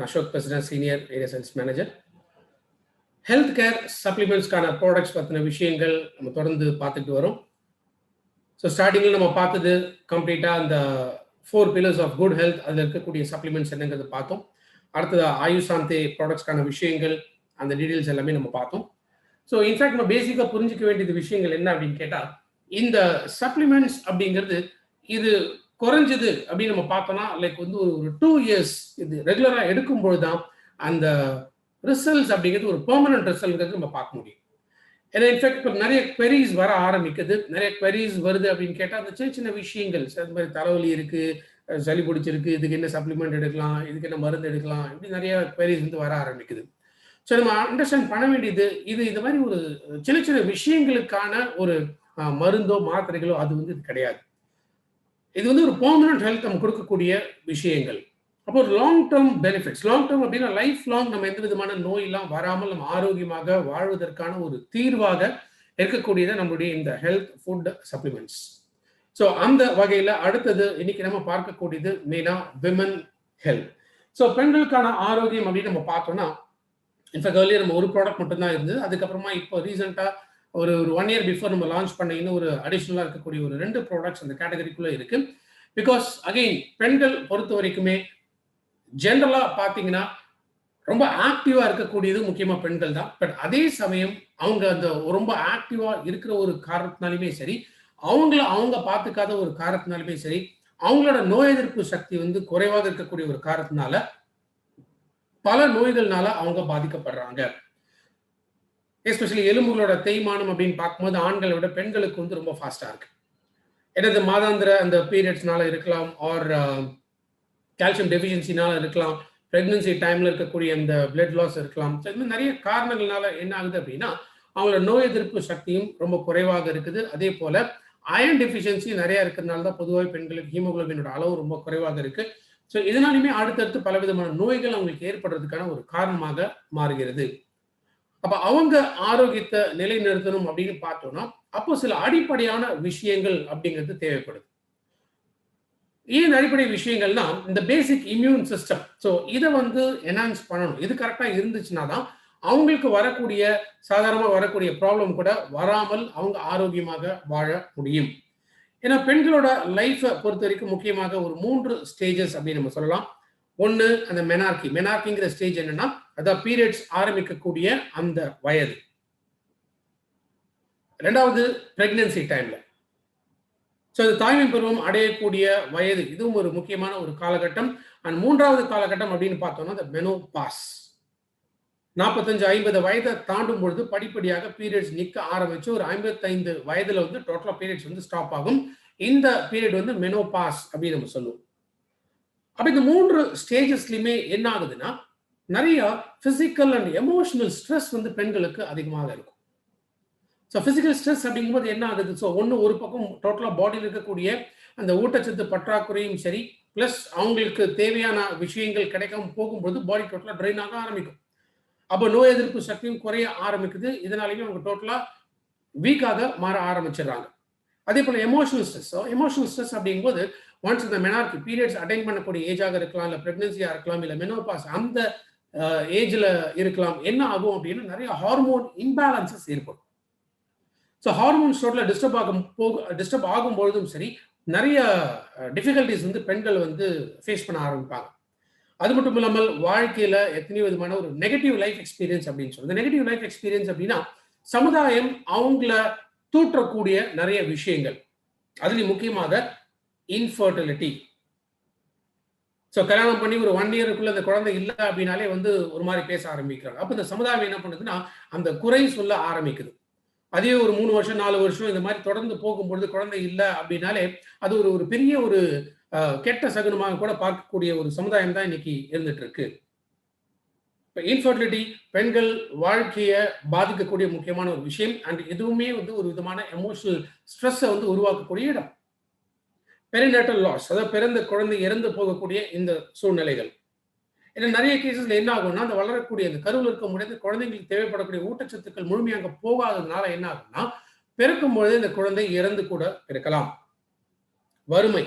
அசோக் பேசுகிறேன், senior area science manager. Health care சப்ளிமெண்ட்ஸ்க்கான products பற்றின விஷயங்கள் நம்ம தொடர்ந்து பார்த்துட்டு வரோம். ஸோ ஸ்டார்டிங்கில் நம்ம பார்த்தது கம்ப்ளீட்டாக அந்த 4 pillars ஆஃப் குட் ஹெல்த், அதில் இருக்கக்கூடிய சப்ளிமெண்ட்ஸ் என்னங்கிறது பார்த்தோம். அடுத்தது ஆயுஷாந்தே ப்ராடக்ட்ஸ்க்கான விஷயங்கள், அந்த டீட்டெயில்ஸ் எல்லாமே நம்ம பார்த்தோம். ஸோ இன்ஃபேக்ட் நம்ம பேசிக்காக புரிஞ்சிக்க வேண்டியது விஷயங்கள் என்ன அப்படின்னு கேட்டால், இந்த சப்ளிமெண்ட்ஸ் அப்படிங்கிறது இது குறைஞ்சது அப்படின்னு நம்ம பார்த்தோம்னா லைக் வந்து ஒரு 2 years இது ரெகுலராக எடுக்கும்பொழுது தான் அந்த ரிசல்ட்ஸ் அப்படிங்கிறது ஒரு பெர்மனன்ட் ரிசல்ட்ங்கிறது நம்ம பார்க்க முடியும். ஏன்னா இன்ஃபேக்ட் இப்போ நிறைய queries வர ஆரம்பிக்குது. நிறைய queries வருது அப்படின்னு கேட்டால் அந்த சின்ன சின்ன விஷயங்கள், அது மாதிரி தலைவலி இருக்கு, சளி பிடிச்சிருக்கு, இதுக்கு என்ன சப்ளிமெண்ட் எடுக்கலாம், இதுக்கு என்ன மருந்து எடுக்கலாம், இப்படி நிறைய queries வந்து வர ஆரம்பிக்குது. ஸோ நம்ம அண்டர்ஸ்டாண்ட் பண்ண வேண்டியது இது மாதிரி ஒரு சின்ன சின்ன விஷயங்களுக்கான ஒரு மருந்தோ மாத்திரைகளோ அது வந்து இது கிடையாது. இது வந்து ஒரு பெர்மனன்ட் ஹெல்த் நம்ம கொடுக்கக்கூடிய விஷயங்கள். அப்போ ஒரு long term benefits, long term அப்படின்னா லைஃப் லாங் நம்ம எந்த விதமான நோயெல்லாம் வராமல் நம்ம ஆரோக்கியமாக வாழ்வதற்கான ஒரு தீர்வாக இருக்கக்கூடியது நம்மளுடைய இந்த ஹெல்த் ஃபுட் சப்ளிமெண்ட்ஸ். ஸோ அந்த வகையில் அடுத்தது இன்னைக்கு நம்ம பார்க்கக்கூடியது மெயினா விமன் ஹெல்த். ஸோ பெண்களுக்கான ஆரோக்கியம் அப்படின்னு நம்ம பார்த்தோம்னா, இன்ஃபேக்ட் ஏர்லியர் நம்ம ஒரு ப்ராடக்ட் மட்டும்தான் இருந்தது. அதுக்கப்புறமா இப்போ ரீசெண்டாக ஒரு 1 year பிஃபோர் நம்ம லான்ச் பண்ண இன்னும் ஒரு அடிஷ்னலாக இருக்கக்கூடிய ஒரு 2 ப்ராடக்ட்ஸ் அந்த கேட்டகரிக்குள்ளே இருக்கு. பிகாஸ் அகெயின் பெண்கள் பொறுத்த வரைக்குமே ஜென்ரலாக பார்த்தீங்கன்னா ரொம்ப ஆக்டிவாக இருக்கக்கூடியது முக்கியமாக பெண்கள் தான். பட் அதே சமயம் அவங்க அந்த ரொம்ப ஆக்டிவாக இருக்கிற ஒரு காரணத்தினாலுமே சரி, அவங்க பார்த்துக்காத ஒரு காரணத்தினாலுமே சரி, அவங்களோட நோய் எதிர்ப்பு சக்தி வந்து குறைவாக இருக்கக்கூடிய ஒரு காரணத்தினால பல நோய்கள்னால அவங்க பாதிக்கப்படுறாங்க. எஸ்பெஷலி எலும்புகளோட தேய்மானம் அப்படின்னு பார்க்கும்போது ஆண்களை விட பெண்களுக்கு வந்து ரொம்ப ஃபாஸ்ட்டாக இருக்கு. எனது மாதாந்திர அந்த பீரியட்ஸ்னால இருக்கலாம், ஆர் கால்சியம் டெஃபிஷியன்சினால இருக்கலாம், பிரெக்னன்சி டைம்ல இருக்கக்கூடிய அந்த பிளட் லாஸ் இருக்கலாம். ஸோ இது நிறைய காரணங்கள்னால என்ன ஆகுது அப்படின்னா அவங்களோட நோய் எதிர்ப்பு சக்தியும் ரொம்ப குறைவாக இருக்குது. அதே போல அயன் டெஃபிஷியன்சி நிறைய இருக்கிறதுனால தான் பொதுவாக பெண்களுக்கு ஹீமோகுளோபினோட அளவு ரொம்ப குறைவாக இருக்கு. ஸோ இதனாலுமே அடுத்தடுத்து பலவிதமான நோய்கள் அவங்களுக்கு ஏற்படுறதுக்கான ஒரு காரணமாக மாறுகிறது. அப்ப அவங்க ஆரோக்கியத்தை நிலைநிறுத்தணும் அப்படின்னு பார்த்தோம்னா அப்போ சில அடிப்படையான விஷயங்கள் அப்படிங்கிறது தேவைப்படுது. ஏன் அடிப்படை விஷயங்கள்னா இந்த பேசிக் இம்யூன் சிஸ்டம். ஸோ இதை வந்து என்ஹான்ஸ் பண்ணணும். இது கரெக்டாக இருந்துச்சுன்னா தான் அவங்களுக்கு வரக்கூடிய சாதாரணமாக வரக்கூடிய ப்ராப்ளம் கூட வராமல் அவங்க ஆரோக்கியமாக வாழ முடியும். ஏன்னா பெண்களோட லைஃப்பை பொறுத்த வரைக்கும் முக்கியமாக ஒரு 3 ஸ்டேஜஸ் அப்படின்னு நம்ம சொல்லலாம். ஒன்று அந்த மெனார்கிங்கிற ஸ்டேஜ் என்னன்னா அதான் பீரியட்ஸ் ஆரம்பிக்கக்கூடிய அந்த வயது. ரெண்டாவது பிரெக்னன்சி டைம்ல. ஸோ அது தாய்மை பருவம் அடையக்கூடிய வயது, இதுவும் ஒரு முக்கியமான ஒரு காலகட்டம். அண்ட் 3வது காலகட்டம் அப்படின்னு பார்த்தோம்னா இந்த மெனோபாஸ். 45-50 வயதை தாண்டும் பொழுது படிப்படியாக பீரியட்ஸ் நிற்க ஆரம்பிச்சு ஒரு 55 வயதுல வந்து டோட்டலா பீரியட்ஸ் வந்து ஸ்டாப் ஆகும். இந்த பீரியட் வந்து மெனோபாஸ் அப்படின்னு நம்ம சொல்லுவோம். அப்ப இந்த 3 ஸ்டேஜஸ்லயுமே என்ன ஆகுதுன்னா நிறைய பிசிக்கல் அண்ட் எமோஷனல் ஸ்ட்ரெஸ் வந்து பெண்களுக்கு அதிகமாக இருக்கும். ஸோ பிசிக்கல் ஸ்ட்ரெஸ் அப்படிங்கும்போது என்ன ஆகுது? ஸோ ஒரு பக்கம் டோட்டலாக பாடியில் இருக்கக்கூடிய அந்த ஊட்டச்சத்து பற்றாக்குறையும் சரி, பிளஸ் அவங்களுக்கு தேவையான விஷயங்கள் கிடைக்காம போகும்போது பாடி டோட்டலாக ட்ரெயின் ஆக ஆரம்பிக்கும். அப்போ நோய் எதிர்ப்பு சக்தியும் குறைய ஆரம்பிக்குது. இதனாலேயும் அவங்க டோட்டலாக வீக்காக மாற ஆரம்பிச்சிடுறாங்க. அதே போல் எமோஷனல் ஸ்ட்ரெஸ். எமோஷனல் ஸ்ட்ரெஸ் அப்படிங்கும்போது ஒன்ஸ் இந்த மெனார்கி பீரியட்ஸ் அட்டைன் பண்ணக்கூடிய ஏஜாக இருக்கலாம், இல்லை பிரெக்னன்சியாக இருக்கலாம், இல்லை மெனோபாஸ் அந்த ஏஜில் இருக்கலாம். என்ன ஆகும் அப்படின்னா நிறைய ஹார்மோன் இம்பேலன்சஸ் ஏற்படும். ஸோ ஹார்மோன்ஸ் டோட்டலாக டிஸ்டர்ப் ஆகும்பொழுதும் சரி நிறைய டிஃபிகல்டிஸ் வந்து பெண்கள் வந்து ஃபேஸ் பண்ண ஆரம்பிப்பாங்க. அது மட்டும் இல்லாமல் வாழ்க்கையில் எத்தனையோ விதமான ஒரு நெகட்டிவ் லைஃப் எக்ஸ்பீரியன்ஸ் அப்படின்னு சொல்லுது. நெகட்டிவ் லைஃப் எக்ஸ்பீரியன்ஸ் அப்படின்னா சமுதாயம் அவங்கள தூற்றக்கூடிய நிறைய விஷயங்கள், அதுலேயும் முக்கியமாக இன்ஃபர்டிலிட்டி. ஸோ கல்யாணம் பண்ணி ஒரு 1 yearக்குள்ள அந்த குழந்தை இல்லை அப்படின்னாலே வந்து ஒரு மாதிரி பேச ஆரம்பிக்கிறாங்க. அப்போ இந்த சமுதாயம் என்ன பண்ணுதுன்னா அந்த குறை சொல்ல ஆரம்பிக்குது. அதே ஒரு 3 வருஷம் 4 வருஷம் இந்த மாதிரி தொடர்ந்து போகும்பொழுது குழந்தை இல்லை அப்படின்னாலே அது ஒரு பெரிய ஒரு கெட்ட சகுனமாக கூட பார்க்கக்கூடிய ஒரு சமுதாயம் தான் இன்னைக்கு இருந்துட்டு இருக்கு. இப்போ இன்ஃபர்டிலிட்டி பெண்கள் வாழ்க்கையை பாதிக்கக்கூடிய முக்கியமான ஒரு விஷயம். அண்ட் எதுவுமே வந்து ஒரு விதமான எமோஷனல் ஸ்ட்ரெஸ்ஸை வந்து உருவாக்கக்கூடிய இடம். பெரிநேட்டல் லாஸ், அதாவது பிறந்த குழந்தை இறந்து போகக்கூடிய இந்த சூழ்நிலைகள். ஏன்னா நிறைய கேசஸ்ல என்ன ஆகும்னா அந்த வளரக்கூடிய அந்த கருவில் இருக்க முடியாத குழந்தைங்களுக்கு தேவைப்படக்கூடிய ஊட்டச்சத்துக்கள் முழுமையாக போகாததுனால என்ன ஆகும்னா பிறக்கும் பொழுது இந்த குழந்தை இறந்து கூட பிறக்கலாம். வறுமை,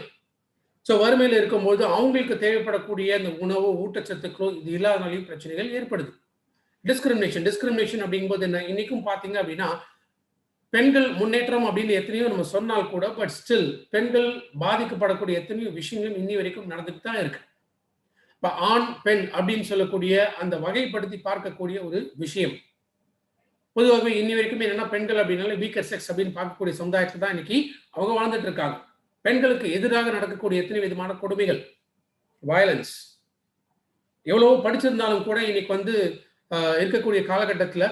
ஸோ வறுமையில் இருக்கும்போது அவங்களுக்கு தேவைப்படக்கூடிய அந்த உணவோ ஊட்டச்சத்துக்களோ இது இல்லாதனாலையும் பிரச்சனைகள் ஏற்படுது. டிஸ்கிரிமினேஷன் அப்படிங்கும்போது என்ன, இன்னைக்கும் பார்த்தீங்க அப்படின்னா பெண்கள் முன்னேற்றம் அப்படின்னு எத்தனையோ நம்ம சொன்னால் கூட, பட் ஸ்டில் பெண்கள் பாதிக்கப்படக்கூடிய எத்தனையோ விஷயங்கள் இன்னி வரைக்கும் நடந்துட்டு தான் இருக்கு. இப்போ ஆண் பெண் அப்படின்னு சொல்லக்கூடிய அந்த வகைப்படுத்தி பார்க்கக்கூடிய ஒரு விஷயம் பொதுவாகவே இன்னி வரைக்கும் என்னன்னா, பெண்கள் அப்படின்னாலே வீக்கர் செக்ஸ் அப்படின்னு பார்க்கக்கூடிய சமுதாயத்தில் தான் இன்னைக்கு அவங்க வாழ்ந்துட்டு இருக்காங்க. பெண்களுக்கு எதிராக நடக்கக்கூடிய எத்தனை விதமான கொடுமைகள், வயலன்ஸ், எவ்வளவோ படிச்சிருந்தாலும் கூட இன்னைக்கு வந்து இருக்கக்கூடிய காலகட்டத்தில்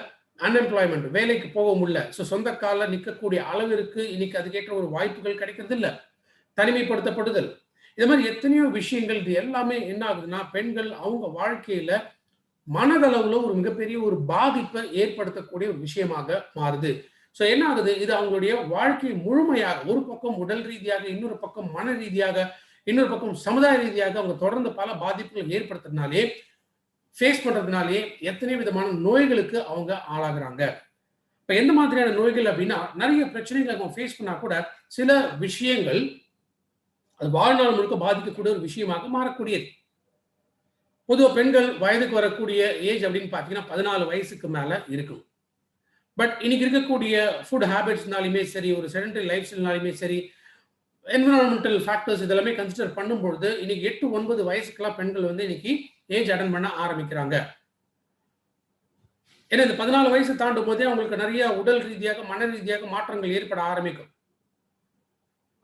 அன்எம்ப்ளாய்மெண்ட், வேலைக்கு போக முடியல. ஸோ சொந்த காலில் நிற்கக்கூடிய அளவிற்கு இன்னைக்கு அதுக்கேற்ற ஒரு வாய்ப்புகள் கிடைக்கிறது இல்லை. தனிமைப்படுத்தப்படுதல், இது மாதிரி எத்தனையோ விஷயங்கள், இது எல்லாமே என்ன ஆகுதுன்னா பெண்கள் அவங்க வாழ்க்கையில மனதளவுல ஒரு மிகப்பெரிய ஒரு பாதிப்பை ஏற்படுத்தக்கூடிய ஒரு விஷயமாக மாறுது. ஸோ என்ன ஆகுது, இது அவங்களுடைய வாழ்க்கை முழுமையாக ஒரு பக்கம் உடல் ரீதியாக, இன்னொரு பக்கம் மன ரீதியாக, இன்னொரு பக்கம் சமுதாய ரீதியாக அவங்க தொடர்ந்து பல பாதிப்புகள் ஏற்படுத்துறதுனாலே, ஃபேஸ் பண்றதுனாலே எத்தனை விதமான நோய்களுக்கு அவங்க ஆளாகிறாங்க. இப்ப எந்த மாதிரியான நோய்கள் அப்படின்னா, நிறைய பிரச்சனைகளை அவங்க ஃபேஸ் பண்ணா கூட சில விஷயங்கள் அது வாழ்நாள் முழுக்க பாதிக்கக்கூடிய ஒரு விஷயமாக மாறக்கூடியது. பொதுவாக பெண்கள் வயதுக்கு வரக்கூடிய ஏஜ் அப்படின்னு பார்த்தீங்கன்னா 14 வயசுக்கு மேல இருக்கும். பட் இன்னைக்கு இருக்கக்கூடிய ஃபுட் ஹேபிட்ஸ்னாலுமே சரி, ஒரு செடன்டரி லைஃப் ஸ்டைல்னாலுமே சரி, என்விரான்மெண்டல் ஃபேக்டர்ஸ் இதெல்லாமே கன்சிடர் பண்ணும்பொழுது இன்னைக்கு 8, 9 வயசுக்கெல்லாம் பெண்கள் வந்து இன்னைக்கு ஏஜ் அட்டன் பண்ண ஆரம்பிக்கிறாங்க. ஏன்னா இந்த 14 வயசு தாண்டும் போதே அவங்களுக்கு நிறைய உடல் ரீதியாக, மன ரீதியாக மாற்றங்கள் ஏற்பட ஆரம்பிக்கும்.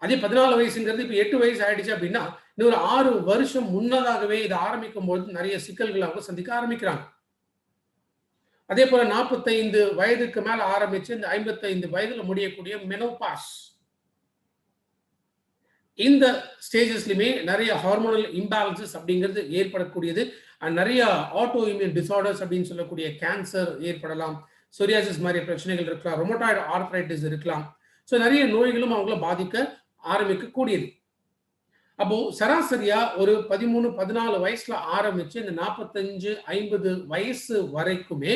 அதே 14 வயசுங்கிறது இப்போ 8 வயசு ஆயிடுச்சு அப்படின்னா, இன்னொரு 6 வருஷம் முன்னதாகவே இதை ஆரம்பிக்கும் போது நிறைய சிக்கல்களை அவங்க சந்திக்க ஆரம்பிக்கிறாங்க. அதே போல 45 வயதுக்கு மேல ஆரம்பிச்சு இந்த 55 வயதுல முடியக்கூடிய மெனோபாஸ், இந்த ஸ்டேஜஸ்லயுமே நிறைய ஹார்மோனல் இம்பேலன்சஸ் அப்படிங்கிறது ஏற்படக்கூடியது. நிறைய ஆட்டோ இம்யூன் டிசார்டர்ஸ் அப்படின்னு சொல்லக்கூடிய கேன்சர் ஏற்படலாம், சொரியாசிஸ் மாதிரி பிரச்சனைகள் இருக்கலாம், ரொமட்டாய்டு ஆர்த்ரைட்டிஸ் இருக்கலாம். ஸோ நிறைய நோய்களும் அவங்கள பாதிக்க ஆரம்பிக்கக்கூடியது. அப்போ சராசரியா ஒரு 13, 14 வயசுல ஆரம்பிச்சு இந்த 45, 50 வயசு வரைக்குமே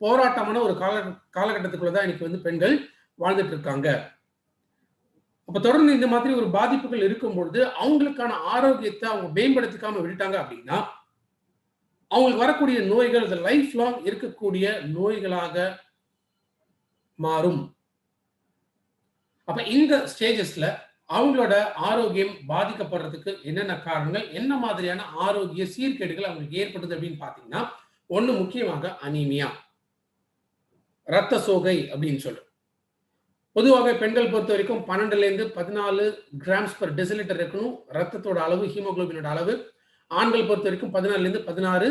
போராட்டமான ஒரு காலகட்டத்துக்குள்ளதான் இன்னைக்கு வந்து பெண்கள் வாழ்ந்துட்டு இருக்காங்க. அப்ப தொடர்ந்து இந்த மாதிரி ஒரு பாதிப்புகள் இருக்கும் பொழுது அவங்களுக்கான ஆரோக்கியத்தை அவங்க மேம்படுத்திக்காம விட்டுட்டாங்க அப்படின்னா, அவங்களுக்கு வரக்கூடிய நோய்கள் லைஃப் லாங் இருக்கக்கூடிய நோய்களாக மாறும். அப்ப இந்த ஸ்டேஜஸ்ல அவங்களோட ஆரோக்கியம் பாதிக்கப்படுறதுக்கு என்னென்ன காரணங்கள், என்ன மாதிரியான ஆரோக்கிய சீர்கேடுகள் அவங்களுக்கு ஏற்படுது அப்படின்னு பாத்தீங்கன்னா, ஒண்ணு முக்கியமாக அனீமியா, ரத்த சோகை அப்படின்னு சொல்றோம். பொதுவாக பெண்கள் பொறுத்த வரைக்கும் 12ல இருந்து 14 கிராம்ஸ் பர் டெசிலிட்டர் இருக்கணும் ரத்தத்தோட அளவு, ஹீமோகுளோபினோட அளவு. ஆண்கள் பொறுத்த வரைக்கும் 14ல இருந்து 16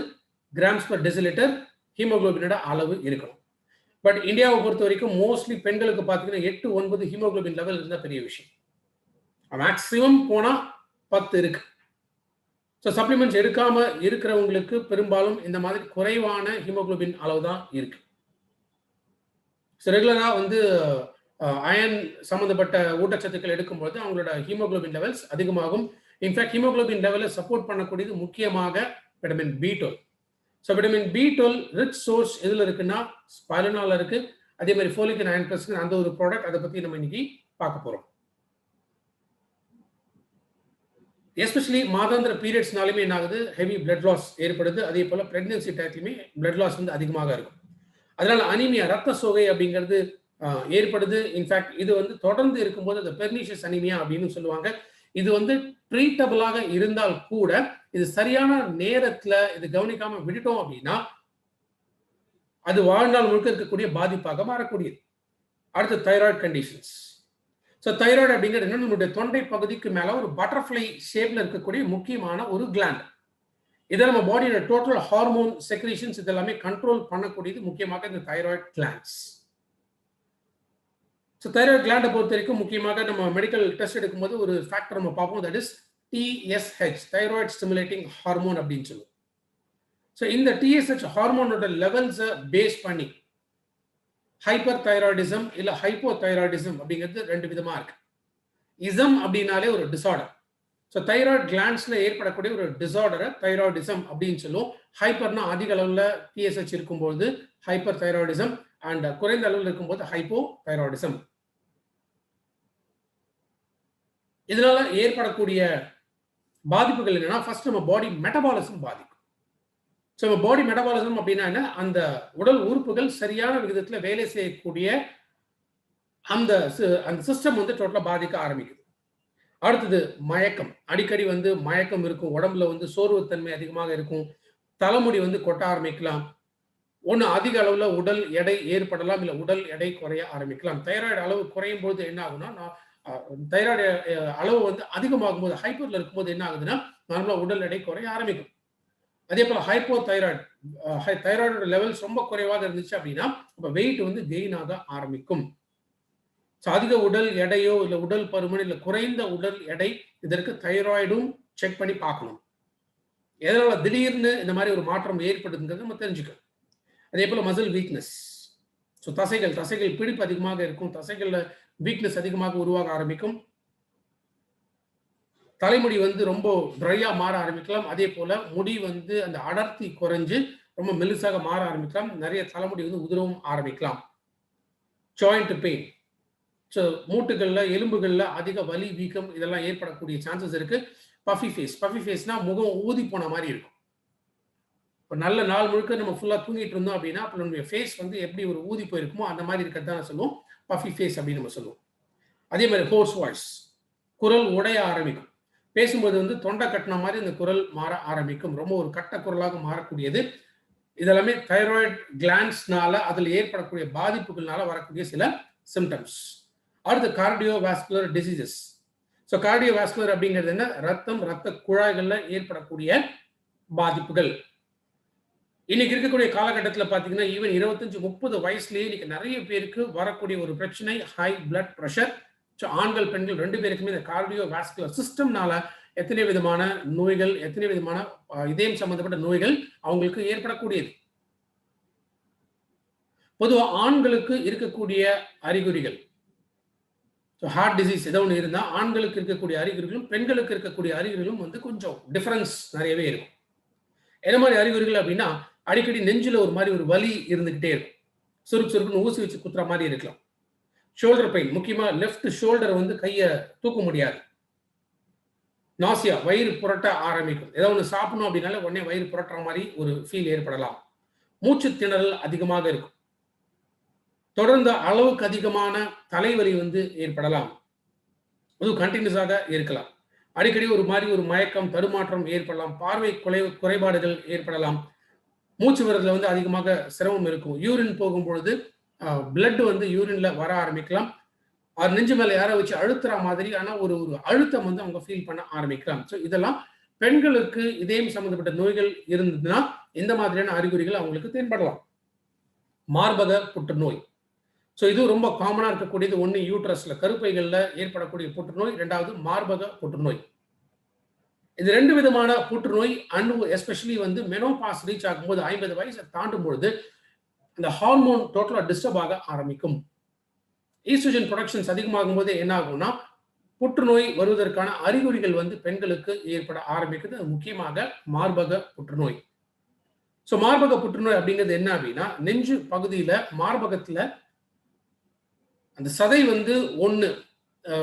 கிராம்ஸ் பர் டெசிலிட்டர் ஹீமோகுளோபினோட அளவு இருக்கணும். பட் இந்தியாவை பொறுத்த வரைக்கும் மோஸ்ட்லி பெண்களுக்கு பார்த்தீங்கன்னா 8, 9 ஹீமோகுளோபின் லெவல் இருந்தால் பெரிய விஷயம். மேக்சிமம் போனா 10 இருக்கு. ஸோ சப்ளிமெண்ட்ஸ் எடுக்காம இருக்கிறவங்களுக்கு பெரும்பாலும் இந்த மாதிரி குறைவான ஹீமோகுளோபின் அளவு தான் இருக்கு. ஸோ ரெகுலரா வந்து அயன் சம்பந்தப்பட்ட ஊட்டச்சத்துக்கள் எடுக்கும்போது அவங்களோட ஹீமோகுளோபின் லெவல்ஸ் அதிகமாகும். இன்ஃபேக்ட் ஹீமோகுளோபின் லெவலை சப்போர்ட் பண்ணக்கூடியது முக்கியமாக vitamin B12. So vitamin B12 rich source எதுல இருக்குன்னா ஸ்பைருலினால இருக்கு. அதே மாதிரி ஃபோலிக் அயன் பிளஸ் அந்த ஒரு ப்ராடக்ட், அதை பத்தி நம்ம இன்னைக்கு பார்க்க போறோம். எஸ்பெஷலி மாதாந்திர பீரியட்ஸ்னாலுமே என்ன ஆகுது, ஹெவி பிளட் லாஸ் ஏற்படுது. அதே போல பிரெக்னன்சி டயத்துலையுமே பிளட் லாஸ் வந்து அதிகமாக இருக்கும். அதனால அனீமியா, ரத்த சோகை அப்படிங்கிறது ஏற்படுது. இன்ஃபேக்ட் இது வந்து தொடர்ந்து இருக்கும்போது அந்த பெர்னிஷியஸ் அனீமியா அப்படின்னு சொல்லுவாங்க. இது வந்து ட்ரீட்டபிளாக இருந்தால் கூட இது சரியான நேரத்துல இது கவனிக்காம விட்டுட்டோம் அப்படின்னா அது வாழ்நாள் முழுக்க இருக்கக்கூடிய பாதிப்பாக மாறக்கூடியது. அடுத்து தைராய்டு கண்டிஷன்ஸ். ஸோ தைராய்டு அப்படிங்கிறது என்ன, நம்மளுடைய தொண்டை பகுதிக்கு மேல ஒரு பட்டர்ஃப்ளை ஷேப்ல இருக்கக்கூடிய முக்கியமான ஒரு கிளாண்ட். இதை நம்ம பாடியோட டோட்டல் ஹார்மோன் செக்ரீஷன்ஸ் இதெல்லாமே கண்ட்ரோல் பண்ணக்கூடியது முக்கியமாக இந்த தைராய்டு கிளாண்ட்ஸ். ஸோ தைராய்டு கிளாண்டை பொறுத்த வரைக்கும் முக்கியமாக நம்ம மெடிக்கல் டெஸ்ட் எடுக்கும்போது ஒரு ஃபேக்டர் நம்ம பார்ப்போம், that is TSH, thyroid stimulating hormone அப்படின்னு சொல்லுவோம். ஸோ இந்த TSH ஹார்மோனோட லெவல்ஸை பேஸ் பண்ணி ஹைப்பர் தைராய்டிசம் இல்ல ஹைப்போ தைராய்டிசம் அப்படிங்கிறது ரெண்டு விதமா இருக்கு. இசம் அப்படின்னாலே ஒரு டிசார்டர். ஸோ தைராய்டு கிளாண்ட்ஸ்ல ஏற்படக்கூடிய ஒரு டிசார்டரை தைராய்டிசம் அப்படின்னு சொல்லுவோம். ஹைப்பர்னா அதிக அளவில் TSH இருக்கும்போது ஹைப்பர் தைராய்டிசம், அண்ட் குறைந்த அளவில் இருக்கும்போது ஹைப்போ தைராய்டிசம். இதனால ஏற்படக்கூடிய பாதிப்புகள் என்னன்னா, ஃபர்ஸ்ட் நம்ம பாடி மெட்டபாலிசம் பாதிக்கும். ஸோ நம்ம பாடி மெட்டபாலிசம் அப்படின்னா என்ன, அந்த உடல் உறுப்புகள் சரியான விகிதத்தில் வேலை செய்யக்கூடிய அந்த அந்த சிஸ்டம் வந்து டோட்டலாக பாதிக்க ஆரம்பிக்குது. அடுத்தது மயக்கம். அடிக்கடி வந்து மயக்கம் இருக்கும், உடம்புல வந்து சோர்வுத்தன்மை அதிகமாக இருக்கும், தலைமுடி வந்து கொட்ட ஆரம்பிக்கலாம், ஒன்று அதிக அளவில் உடல் எடை ஏற்படலாம், இல்லை உடல் எடை குறைய ஆரம்பிக்கலாம். தைராய்டு அளவு குறையும் போது என்ன ஆகுனா, தைராய்டு அளவு வந்து அதிகமாகும் போது, ஹைப்பர்ல இருக்கும்போது என்ன ஆகுதுன்னா, நார்மலாக உடல் எடை குறைய ஆரம்பிக்கும். அதே போல ஹைப்போ தைராய்டு, தைராய்டோட லெவல்ஸ் ரொம்ப குறைவாக இருந்துச்சு அப்படின்னா, அப்போ வெயிட் வந்து கெயின் ஆக ஆரம்பிக்கும். ஸோ அதிக உடல் எடையோ இல்லை உடல் பருமன் இல்லை குறைந்த உடல் எடை, இதற்கு தைராய்டும் செக் பண்ணி பார்க்கணும். எதனால திடீர்னு இந்த மாதிரி ஒரு மாற்றம் ஏற்படுதுங்கிறது நம்ம தெரிஞ்சுக்கணும். அதே போல மசில் வீக்னஸ். ஸோ தசைகள் பிடிப்பு அதிகமாக இருக்கும், தசைகளில் வீக்னஸ் அதிகமாக உருவாக ஆரம்பிக்கும், தலைமுடி வந்து ரொம்ப ட்ரையா மாற ஆரம்பிக்கலாம். அதே போல முடி வந்து அந்த அடர்த்தி குறைஞ்சு ரொம்ப மெலிசாக மாற ஆரம்பிக்கலாம். நிறைய தலைமுடி வந்து உதிரவும் ஆரம்பிக்கலாம். Joint pain. ஸோ மூட்டுகள்ல எலும்புகள்ல அதிக வலி வீக்கம் இதெல்லாம் ஏற்படக்கூடிய சான்சஸ் இருக்கு. பஃபி ஃபேஸ்னா முகம் ஊதி போன மாதிரி இருக்கும். இப்போ நல்ல நாள் முழுக்க நம்ம ஃபுல்லா தூங்கிட்டு இருந்தோம் அப்படின்னா, அப்போ நம்மளுடைய ஃபேஸ் வந்து எப்படி ஒரு ஊதி போயிருக்குமோ அந்த மாதிரி இருக்கிறது தான் சொல்லுவோம் பஃபி ஃபேஸ் அப்படின்னு நம்ம சொல்லுவோம். அதே மாதிரி ஹோர்ஸ் வாய்ஸ், குரல் உடைய ஆரம்பிக்கும். பேசும்போது வந்து தொண்டை கட்டின மாதிரி இந்த குரல் மாற ஆரம்பிக்கும், ரொம்ப ஒரு கட்ட குரலாக மாறக்கூடியது. இதெல்லாமே தைராய்டு கிளாண்ட்ஸ்னால அதில் ஏற்படக்கூடிய பாதிப்புகள்னால வரக்கூடிய சில சிம்டம்ஸ். அடுத்து கார்டியோவாஸ்குலர் டிசீசஸ். ஸோ கார்டியோவாஸ்குலர் அப்படிங்கிறது என்ன, ரத்த குழாய்கள்ல ஏற்படக்கூடிய பாதிப்புகள். இன்னைக்கு இருக்கக்கூடிய காலகட்டத்தில் பார்த்தீங்கன்னா, ஈவன் 25-30 வயசுலேயே இன்னைக்கு நிறைய பேருக்கு வரக்கூடிய ஒரு பிரச்சனை ஹை பிளட் ப்ரெஷர். ஸோ ஆண்கள் பெண்கள் ரெண்டு பேருக்குமே இந்த கார்டியோவாஸ்குலர் சிஸ்டம்னால எத்தனை விதமான நோய்கள், எத்தனை விதமான இதயம் சம்பந்தப்பட்ட நோய்கள் அவங்களுக்கு ஏற்படக்கூடியது. பொதுவாக ஆண்களுக்கு இருக்கக்கூடிய அறிகுறிகள், ஹார்ட் டிசீஸ் ஏதோ ஒன்று இருந்தால் ஆண்களுக்கு இருக்கக்கூடிய அறிகுறிகளும் பெண்களுக்கு இருக்கக்கூடிய அறிகுறிகளும் வந்து கொஞ்சம் டிஃபரன்ஸ் நிறையவே இருக்கும். என்ன மாதிரி அறிகுறிகள் அப்படின்னா, அடிக்கடி நெஞ்சில் ஒரு மாதிரி ஒரு வலி இருந்துகிட்டே இருக்கும், சுருக்குன்னு ஊசி வச்சு குத்துற மாதிரி இருக்கலாம். ஷோல்டர் பெயின், முக்கியமாக லெஃப்ட் ஷோல்டர் வந்து கையை தூக்க முடியாது. நாசியா, வயிறு புரட்ட ஆரம்பிக்கும். ஏதோ ஒன்று சாப்பிடணும் அப்படின்னால உடனே வயிறு புரட்டுற மாதிரி ஒரு ஃபீல் ஏற்படலாம். மூச்சு திணறல் அதிகமாக இருக்கும். தொடர்ந்து அளவுக்கு அதிகமான தலைவலி வந்து ஏற்படலாம். அது கண்டினியூஸாக இருக்கலாம். அடிக்கடி ஒரு மாதிரி ஒரு மயக்கம், தடுமாற்றம் ஏற்படலாம். பார்வை குறைபாடுகள் ஏற்படலாம். மூச்சு விடுறதுல வந்து அதிகமாக சிரமம் இருக்கும். யூரின் போகும்பொழுது பிளட் வந்து யூரின்ல வர ஆரம்பிக்கலாம். அது நெஞ்சு மேல யாரை வச்சு அழுத்துற மாதிரி ஆனா ஒரு அழுத்தம் வந்து அவங்க ஃபீல் பண்ண ஆரம்பிக்கலாம். ஸோ இதெல்லாம் பெண்களுக்கு இதயம் சம்பந்தப்பட்ட நோய்கள் இருந்ததுன்னா இந்த மாதிரியான அறிகுறிகள் அவங்களுக்கு தென்படலாம். மார்பக புற்றுநோய். ஸோ இது ரொம்ப காமனாக இருக்கக்கூடியது. ஒன்று யூட்ரஸ்ல கருப்பைகள்ல ஏற்படக்கூடிய புற்றுநோய், ரெண்டாவது மார்பக புற்றுநோய். இது ரெண்டு விதமான புற்றுநோய். அண்ட் எஸ்பெஷலி வந்து மெனோபாஸ் ரீச் ஆகும்போது 50 வயசை தாண்டும் பொழுது இந்த ஹார்மோன் டோட்டலாக டிஸ்டர்ப் ஆக ஆரம்பிக்கும். ஈஸ்ட்ரோஜன் ப்ரொடக்ஷன்ஸ் அதிகமாகும் போது என்ன ஆகும்னா புற்றுநோய் வருவதற்கான அறிகுறிகள் வந்து பெண்களுக்கு ஏற்பட ஆரம்பிக்குது. முக்கியமாக மார்பக புற்றுநோய். ஸோ மார்பக புற்றுநோய் அப்படிங்கிறது என்ன அப்படின்னா, நெஞ்சு பகுதியில் மார்பகத்தில் அந்த சதை வந்து ஒன்று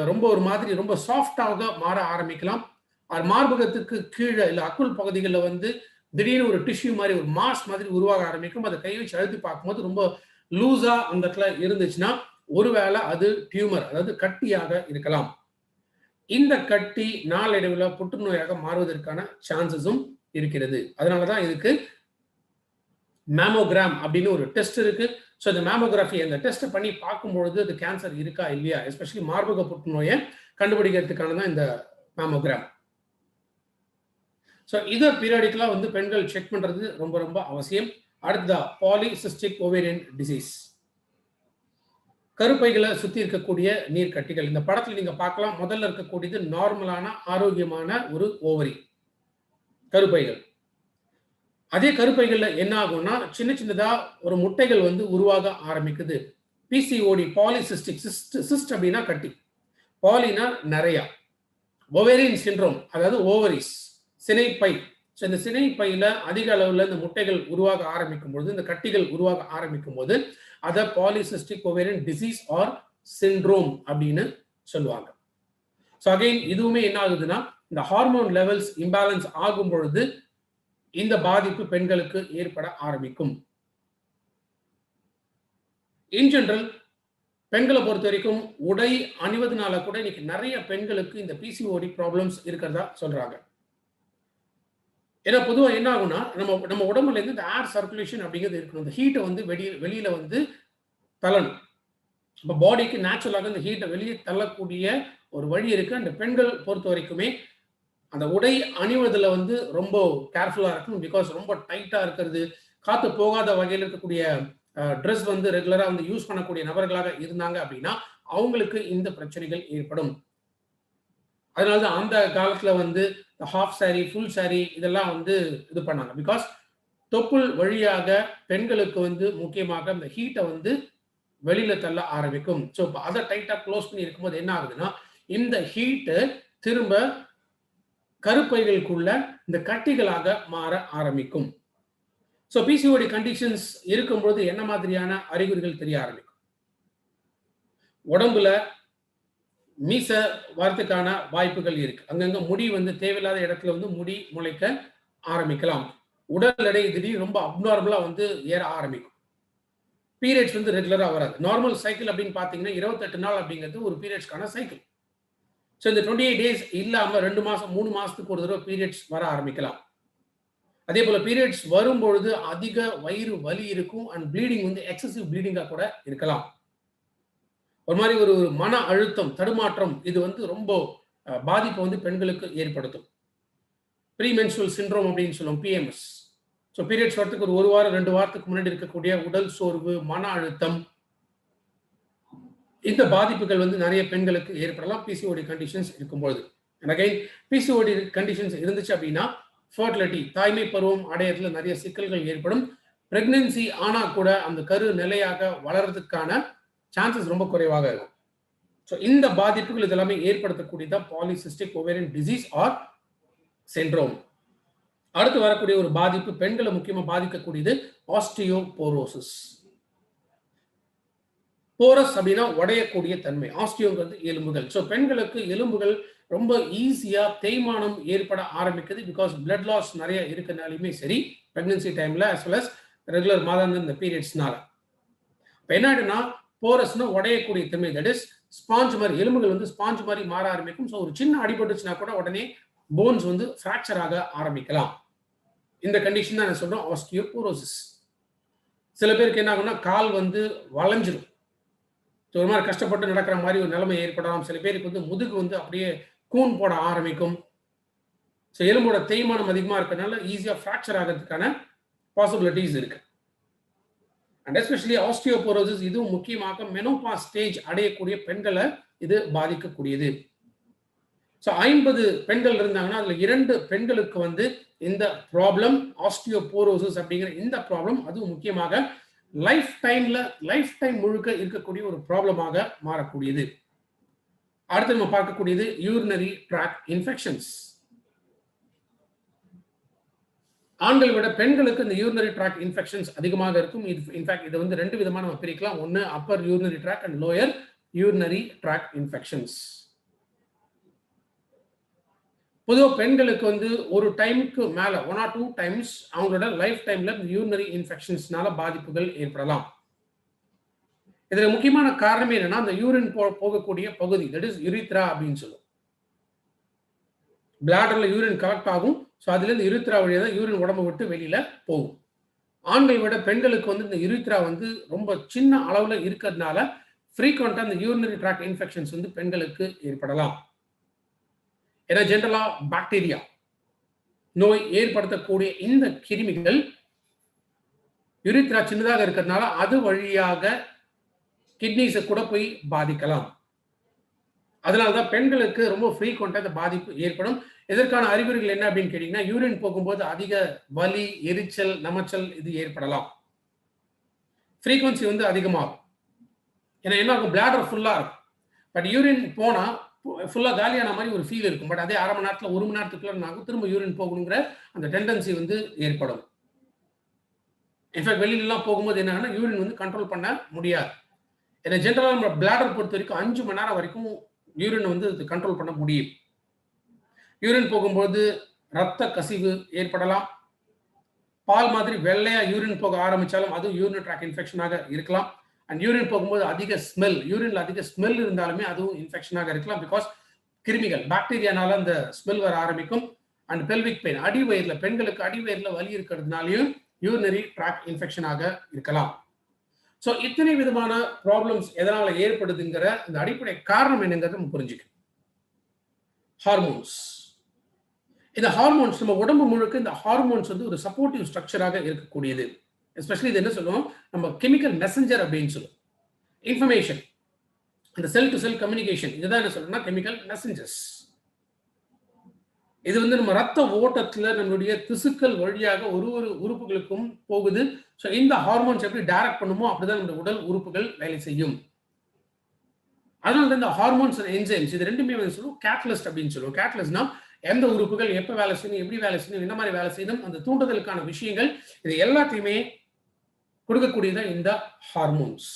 ரொம்ப ஒரு மாதிரி ரொம்ப சாஃப்டாக மாற ஆரம்பிக்கலாம். மார்பகத்துக்கு கீழே இல்லை அக்குள் பகுதிகளில் வந்து திடீர்னு ஒரு டிஷ்யூ மாதிரி ஒரு மாஸ் மாதிரி உருவாக ஆரம்பிக்கும். அதை கை வச்சு அழுத்தி பார்க்கும்போது ரொம்ப லூஸா அந்த இடத்துல இருந்துச்சுன்னா ஒருவேளை அது டியூமர், அதாவது கட்டியாக இருக்கலாம். இந்த கட்டி நாளடைவில் புற்றுநோயாக மாறுவதற்கான சான்சஸும் இருக்கிறது. அதனாலதான் இதுக்கு மேமோகிராம் அப்படின்னு ஒரு டெஸ்ட் இருக்கு. ஸோ இந்த மேமோகிராஃபி அந்த டெஸ்ட் பண்ணி பார்க்கும்பொழுது அது கேன்சர் இருக்கா இல்லையா, எஸ்பெஷலி மார்பக புற்றுநோயை கண்டுபிடிக்கிறதுக்கான தான் இந்த மேமோகிராம். ஸோ இதை பீரியாடிக்கலாக வந்து பெண்கள் செக் பண்றது ரொம்ப ரொம்ப அவசியம். அடுத்ததா பாலிசிஸ்டிக் ஓவேரியன் டிசீஸ். கருப்பைகளை சுற்றி இருக்கக்கூடிய நீர்க்கட்டிகள். இந்த படத்தில் நீங்க பார்க்கலாம். முதல்ல இருக்கக்கூடியது நார்மலான ஆரோக்கியமான ஒரு ஓவரி கருப்பைகள். அதே கருப்பைகள்ல என்ன ஆகும்னா சின்ன சின்னதா ஒரு முட்டைகள் வந்து உருவாக ஆரம்பிக்குது. பிசிஓடி, பாலிசிஸ்டிக் சிஸ்ட் அப்படின்னா கட்டி, பாலினா நிறைய, ஓவேரியன் சிண்ட்ரோம் அதாவது ஓவரிஸ், சினைப்பை. ஸோ இந்த சினைப்பையில அதிக அளவில் இந்த முட்டைகள் உருவாக ஆரம்பிக்கும் பொழுது, இந்த கட்டிகள் உருவாக ஆரம்பிக்கும் போது அதை polycystic ovarian disease or syndrome அப்படின்னு சொல்லுவாங்க. ஸோ அகைன் இதுவுமே என்ன ஆகுதுன்னா இந்த ஹார்மோன் லெவல்ஸ் இம்பேலன்ஸ் ஆகும் பொழுது இந்த பாதிப்பு பெண்களுக்கு ஏற்பட ஆரம்பிக்கும். இன் ஜெனரல் பெண்களை பொறுத்த வரைக்கும் உடை அணிவதனால கூட இன்னைக்கு நிறைய பெண்களுக்கு இந்த பிசிஓடி ப்ராப்ளம்ஸ் இருக்கிறதா சொல்றாங்க. ஏன்னா பொதுவாக என்ன ஆகும்னா நம்ம உடம்புல இருந்து இந்த ஏர் சர்க்குலேஷன் அப்படிங்கிறது இருக்கணும். இந்த ஹீட்டை வந்து வெளியில வந்து தள்ளணும். இப்போ பாடிக்கு நேச்சுரலாக இந்த ஹீட்டை வெளியே தள்ளக்கூடிய ஒரு வழி இருக்கு. அந்த பெண்கள் பொறுத்த வரைக்குமே அந்த உடை அணிவதில் வந்து ரொம்ப கேர்ஃபுல்லாக இருக்கணும். பிகாஸ் ரொம்ப டைட்டாக இருக்கிறது, காற்று போகாத வகையில் இருக்கக்கூடிய ட்ரெஸ் வந்து ரெகுலராக வந்து யூஸ் பண்ணக்கூடிய நபர்களாக இருந்தாங்க அப்படின்னா அவங்களுக்கு இந்த பிரச்சனைகள் ஏற்படும். அதனால தான் அந்த காலத்தில் வந்து ஹாஃப் சாரி, ஃபுல் சாரி இதெல்லாம் வந்து இது பண்ணாங்க. பிகாஸ் தொப்புள் வழியாக பெண்களுக்கு வந்து முக்கியமாக இந்த ஹீட்டை வந்து வெளியில தள்ள ஆரம்பிக்கும். ஸோ அதை டைட்டாக க்ளோஸ் பண்ணி இருக்கும்போது என்ன ஆகுதுன்னா இந்த ஹீட்டு திரும்ப கருப்பைகளுக்குள்ள இந்த கட்டிகளாக மாற ஆரம்பிக்கும். ஸோ பிசிஓடி கண்டிஷன்ஸ் இருக்கும்போது என்ன மாதிரியான அறிகுறிகள் தெரிய ஆரம்பிக்கும்? உடம்புல மீச வரத்துக்கான வாய்ப்புகள் இருக்கு. அங்கங்க முடி வந்து தேவையில்லாத இடத்துல வந்து முடி முளைக்க ஆரம்பிக்கலாம். உடல் எடை திடீர் ரொம்ப அப்நார்மலா வந்து ஏற ஆரம்பிக்கும். பீரியட்ஸ் வந்து ரெகுலரா வராது. நார்மல் சைக்கிள் அப்படின்னு பார்த்தீங்கன்னா 28 நாள் அப்படிங்கிறது ஒரு பீரியட்ஸ்க்கான சைக்கிள். ஸோ இந்த 28 டேஸ் இல்லாம 2 மாசம் 3 மாசத்துக்கு ஒரு தடவை பீரியட்ஸ் வர ஆரம்பிக்கலாம். அதே போல பீரியட்ஸ் வரும்பொழுது அதிக வயிறு வலி இருக்கும் அண்ட் ப்ளீடிங் வந்து எக்ஸசிவ் ப்ளீடிங்கா கூட இருக்கலாம். ஒரு மாதிரி ஒரு மன அழுத்தம், தடுமாற்றம் இது வந்து ரொம்ப பாதிப்பை வந்து பெண்களுக்கு ஏற்படுத்தும். ப்ரீமென்ஸ்ட்ரல் சிண்ட்ரோம் அப்படின்னு சொல்லுவோம், பிஎம்எஸ். ஸோ பீரியட்ஸ் வரத்துக்கு ஒரு வாரம் 2 வாரத்துக்கு முன்னாடி இருக்கக்கூடிய உடல் சோர்வு, மன அழுத்தம், இந்த பாதிப்புகள் வந்து நிறைய பெண்களுக்கு ஏற்படலாம் பிசிஓடி கண்டிஷன்ஸ் இருக்கும்போது. அகைன் பிசிஓடி கண்டிஷன்ஸ் இருந்துச்சு அப்படின்னா ஃபர்டிலிட்டி, தாய்மை பருவம் அடையறதுல நிறைய சிக்கல்கள் ஏற்படும். பிரெக்னன்சி ஆனா கூட அந்த கரு நிலையாக வளர்றதுக்கான சான்சஸ் ரொம்ப குறைவாக இருக்கும். ஸோ இந்த பாதிப்புகள் இதெல்லாமே ஏற்படுத்தக்கூடியதான் polycystic ovarian disease or syndrome. அடுத்து வரக்கூடிய ஒரு பாதிப்பு பெண்களை முக்கியமா பாதிக்கக்கூடியது ஆஸ்டியோபோரோசிஸ். போரஸ் அப்படின்னா உடையக்கூடிய தன்மை, ஆஸ்டியோங்கிறது எலும்புகள். ஸோ பெண்களுக்கு எலும்புகள் ரொம்ப ஈஸியா தேய்மானம் ஏற்பட ஆரம்பிக்குது. பிகாஸ் பிளட் லாஸ் நிறைய இருக்கனாலுமே சரி, பிரெக்னன்சி டைம்ல as well as ரெகுலர் மாதம் இந்த பீரியட்ஸ்னால இப்போ என்ன ஆயிடுனா போரஸ்னா உடையக்கூடிய தன்மை, தட் இஸ் ஸ்பாஞ்ச் மாதிரி, எலும்புகள் வந்து ஸ்பாஞ்ச் மாதிரி மாற ஆரம்பிக்கும். ஸோ ஒரு சின்ன அடிபட்டுச்சுன்னா கூட உடனே போன்ஸ் வந்து ஃப்ராக்சர் ஆக ஆரம்பிக்கலாம். இந்த கண்டிஷன் தான் நான் சொல்றோம் ஆஸ்டியோபோரோசிஸ். சில பேருக்கு என்ன ஆகும்னா கால் வந்து வளைஞ்சிரும். ஒரு மாதிரி கஷ்டப்பட்டு நடக்கிற மாதிரி ஒரு நிலைமை ஏற்படலாம். சில பேருக்கு வந்து முதுகு வந்து அப்படியே கூன் போட ஆரம்பிக்கும். ஸோ எலும்போட தேய்மானம் அதிகமாக இருக்கிறதுனால ஈஸியாக ஃப்ராக்சர் ஆகிறதுக்கான பாசிபிலிட்டிஸ் இருக்கு. அண்ட் எஸ்பெஷலி ஆஸ்டியோபோரோசிஸ் இதுவும் முக்கியமாக மெனோபாஸ் ஸ்டேஜ் அடையக்கூடிய பெண்களை இது பாதிக்கக்கூடியது. ஸோ 50 பெண்கள் இருந்தாங்கன்னா அதில் 2 பெண்களுக்கு வந்து இந்த ப்ராப்ளம் ஆஸ்டியோபோரோசிஸ் அப்படிங்கிற இந்த ப்ராப்ளம் அதுவும் முக்கியமாக லைஃப் டைம் முழுக்க இருக்கக்கூடிய ஒரு ப்ராப்ளமாக மாறக்கூடியது. அடுத்து நம்ம பார்க்கக்கூடியது யூரினரி ட்ராக் இன்ஃபெக்ஷன்ஸ். ஆண்களை விட பெண்களுக்கு இந்த யூரினரி ட்ராக் இன்ஃபெக்ஷன்ஸ் அதிகமாக இருக்கும். இன்ஃபேக்ட் இதை வந்து 2 விதமா நம்ம பிரிக்கலாம். ஒன்று upper urinary tract and lower urinary tract infections. பொதுவாக பெண்களுக்கு வந்து ஒரு டைமுக்கு மேல 1 or 2 டைம்ஸ் அவங்களோட லைஃப் டைம்ல யூரினரி இன்ஃபெக்ஷன்ஸ்னால பாதிப்புகள் ஏற்படலாம். இதுல முக்கியமான காரணம் என்னன்னா அந்த யூரின் போகக்கூடிய பகுதி, தட் இஸ் யுரித்ரா அப்படின்னு சொல்லுவோம். பிளாடர்ல யூரின் கலெக்ட் ஆகும். ஸோ அதுல இருந்து யுரித்ரா வழியாக தான் யூரின் உடம்பு விட்டு வெளியில போகும். ஆண்களை விட பெண்களுக்கு வந்து இந்த யுரித்ரா வந்து ரொம்ப சின்ன அளவுல இருக்கிறதுனால ஃப்ரீக்வெண்டா இந்த யூரினரி ட்ராக் இன்ஃபெக்ஷன்ஸ் வந்து பெண்களுக்கு ஏற்படலாம். ஏன்னா ஜென்ரலா பாக்டீரியா நோய் ஏற்படுத்தக்கூடிய இந்த கிருமிகள் யுரித்ரா சின்னதாக இருக்கிறதுனால அது வழியாக கிட்னிஸை கூட போய் பாதிக்கலாம். அதனாலதான் பெண்களுக்கு ரொம்ப ஃப்ரீக்வெண்டா இந்த பாதிப்பு ஏற்படும். இதற்கான அறிகுறிகள் என்ன அப்படின்னு கேட்டீங்கன்னா யூரின் போகும்போது அதிக வலி, எரிச்சல், நமச்சல் இது ஏற்படலாம். ஃப்ரீக்வன்சி வந்து அதிகமாகும். ஏன்னா என்ன ஆகும், பிளாடர் ஃபுல்லா இருக்கும். பட் யூரின் போனா ஃபுல்லா காலியான மாதிரி ஒரு ஃபீல் இருக்கும். பட் அதே 1/2 மணி நேரத்துல 1 மணி நேரத்துக்குள்ள ஆகும் திரும்ப யூரின் போகணுங்கிற அந்த டெண்டன்சி வந்து ஏற்படும். இன்ஃபேக்ட் வெளியிலாம் போகும்போது என்னன்னா யூரின் வந்து கண்ட்ரோல் பண்ண முடியாது. ஏன்னா ஜென்ரலா நம்ம பிளாடர் பொறுத்த வரைக்கும் 5 மணி நேரம் வரைக்கும் யூரின் வந்து கண்ட்ரோல் பண்ண முடியும். யூரின் போகும்போது ரத்த கசிவு ஏற்படலாம். பால் மாதிரி வெள்ளையா யூரின் போக ஆரம்பிச்சாலும் அதுவும் யூரினரி ட்ராக் இன்ஃபெக்ஷனாக இருக்கலாம். அண்ட் யூரின் போகும்போது அதிக ஸ்மெல், யூரின்ல அதிக ஸ்மெல் இருந்தாலுமே அதுவும் இன்ஃபெக்ஷனாக இருக்கலாம். பிகாஸ் கிருமிகள், பாக்டீரியானால அந்த ஸ்மெல் வர ஆரம்பிக்கும். அண்ட் பெல்விக் பெயின், அடிவயிறுல, பெண்களுக்கு அடிவயிறுல வலி இருக்கிறதுனாலையும் யூரினரி ட்ராக் இன்ஃபெக்ஷனாக இருக்கலாம். ஸோ இத்தனை விதமான ப்ராப்ளம்ஸ் எதனால ஏற்படுதுங்கிற இந்த அடிப்படை காரணம் என்னங்கிறத நம்ம புரிஞ்சுக்கணும். ஹார்மோன்ஸ். இந்த ஹார்மோன்ஸ் நம்ம உடம்பு முழுக்க இந்த ஹார்மோன்ஸ் வந்து ஒரு சப்போர்ட்டிவ் ஸ்ட்ரக்சராக இருக்கக்கூடியது. எஸ்பெஷலி இது என்ன சொல்லுவோம், நம்ம கெமிக்கல் மெசஞ்சர் அப்படின்னு சொல்லுவோம். இன்ஃபர்மேஷன், இந்த செல் டு செல் கம்யூனிகேஷன், இதுதான் என்ன சொல்லணும்னா கெமிக்கல் மெசஞ்சர்ஸ். இது வந்து நம்ம ரத்த ஓட்டத்துல நம்மளுடைய திசுக்கள் வழியாக ஒரு ஒரு உறுப்புகளுக்கும் போகுது. ஸோ இந்த ஹார்மோன்ஸ் எப்படி டைரக்ட் பண்ணுமோ அப்படிதான் நம்ம உடல் உறுப்புகள் வேலை செய்யும். அதனால இந்த ஹார்மோன்ஸ் என்சைம்ஸ் இது ரெண்டுமே வந்து சொல்லுவோம் கேட்டலிஸ்ட் அப்படின்னு சொல்லுவோம். கேட்டலிஸ்ட்னா எந்த உறுப்புகள் எப்போ வேலை செய்யணும், எப்படி வேலை செய்யணும், என்ன மாதிரி வேலை செய்யணும், அந்த தூண்டுதலுக்கான விஷயங்கள் இது எல்லாத்தையுமே கொடுக்கக்கூடியதான் இந்த ஹார்மோன்ஸ்.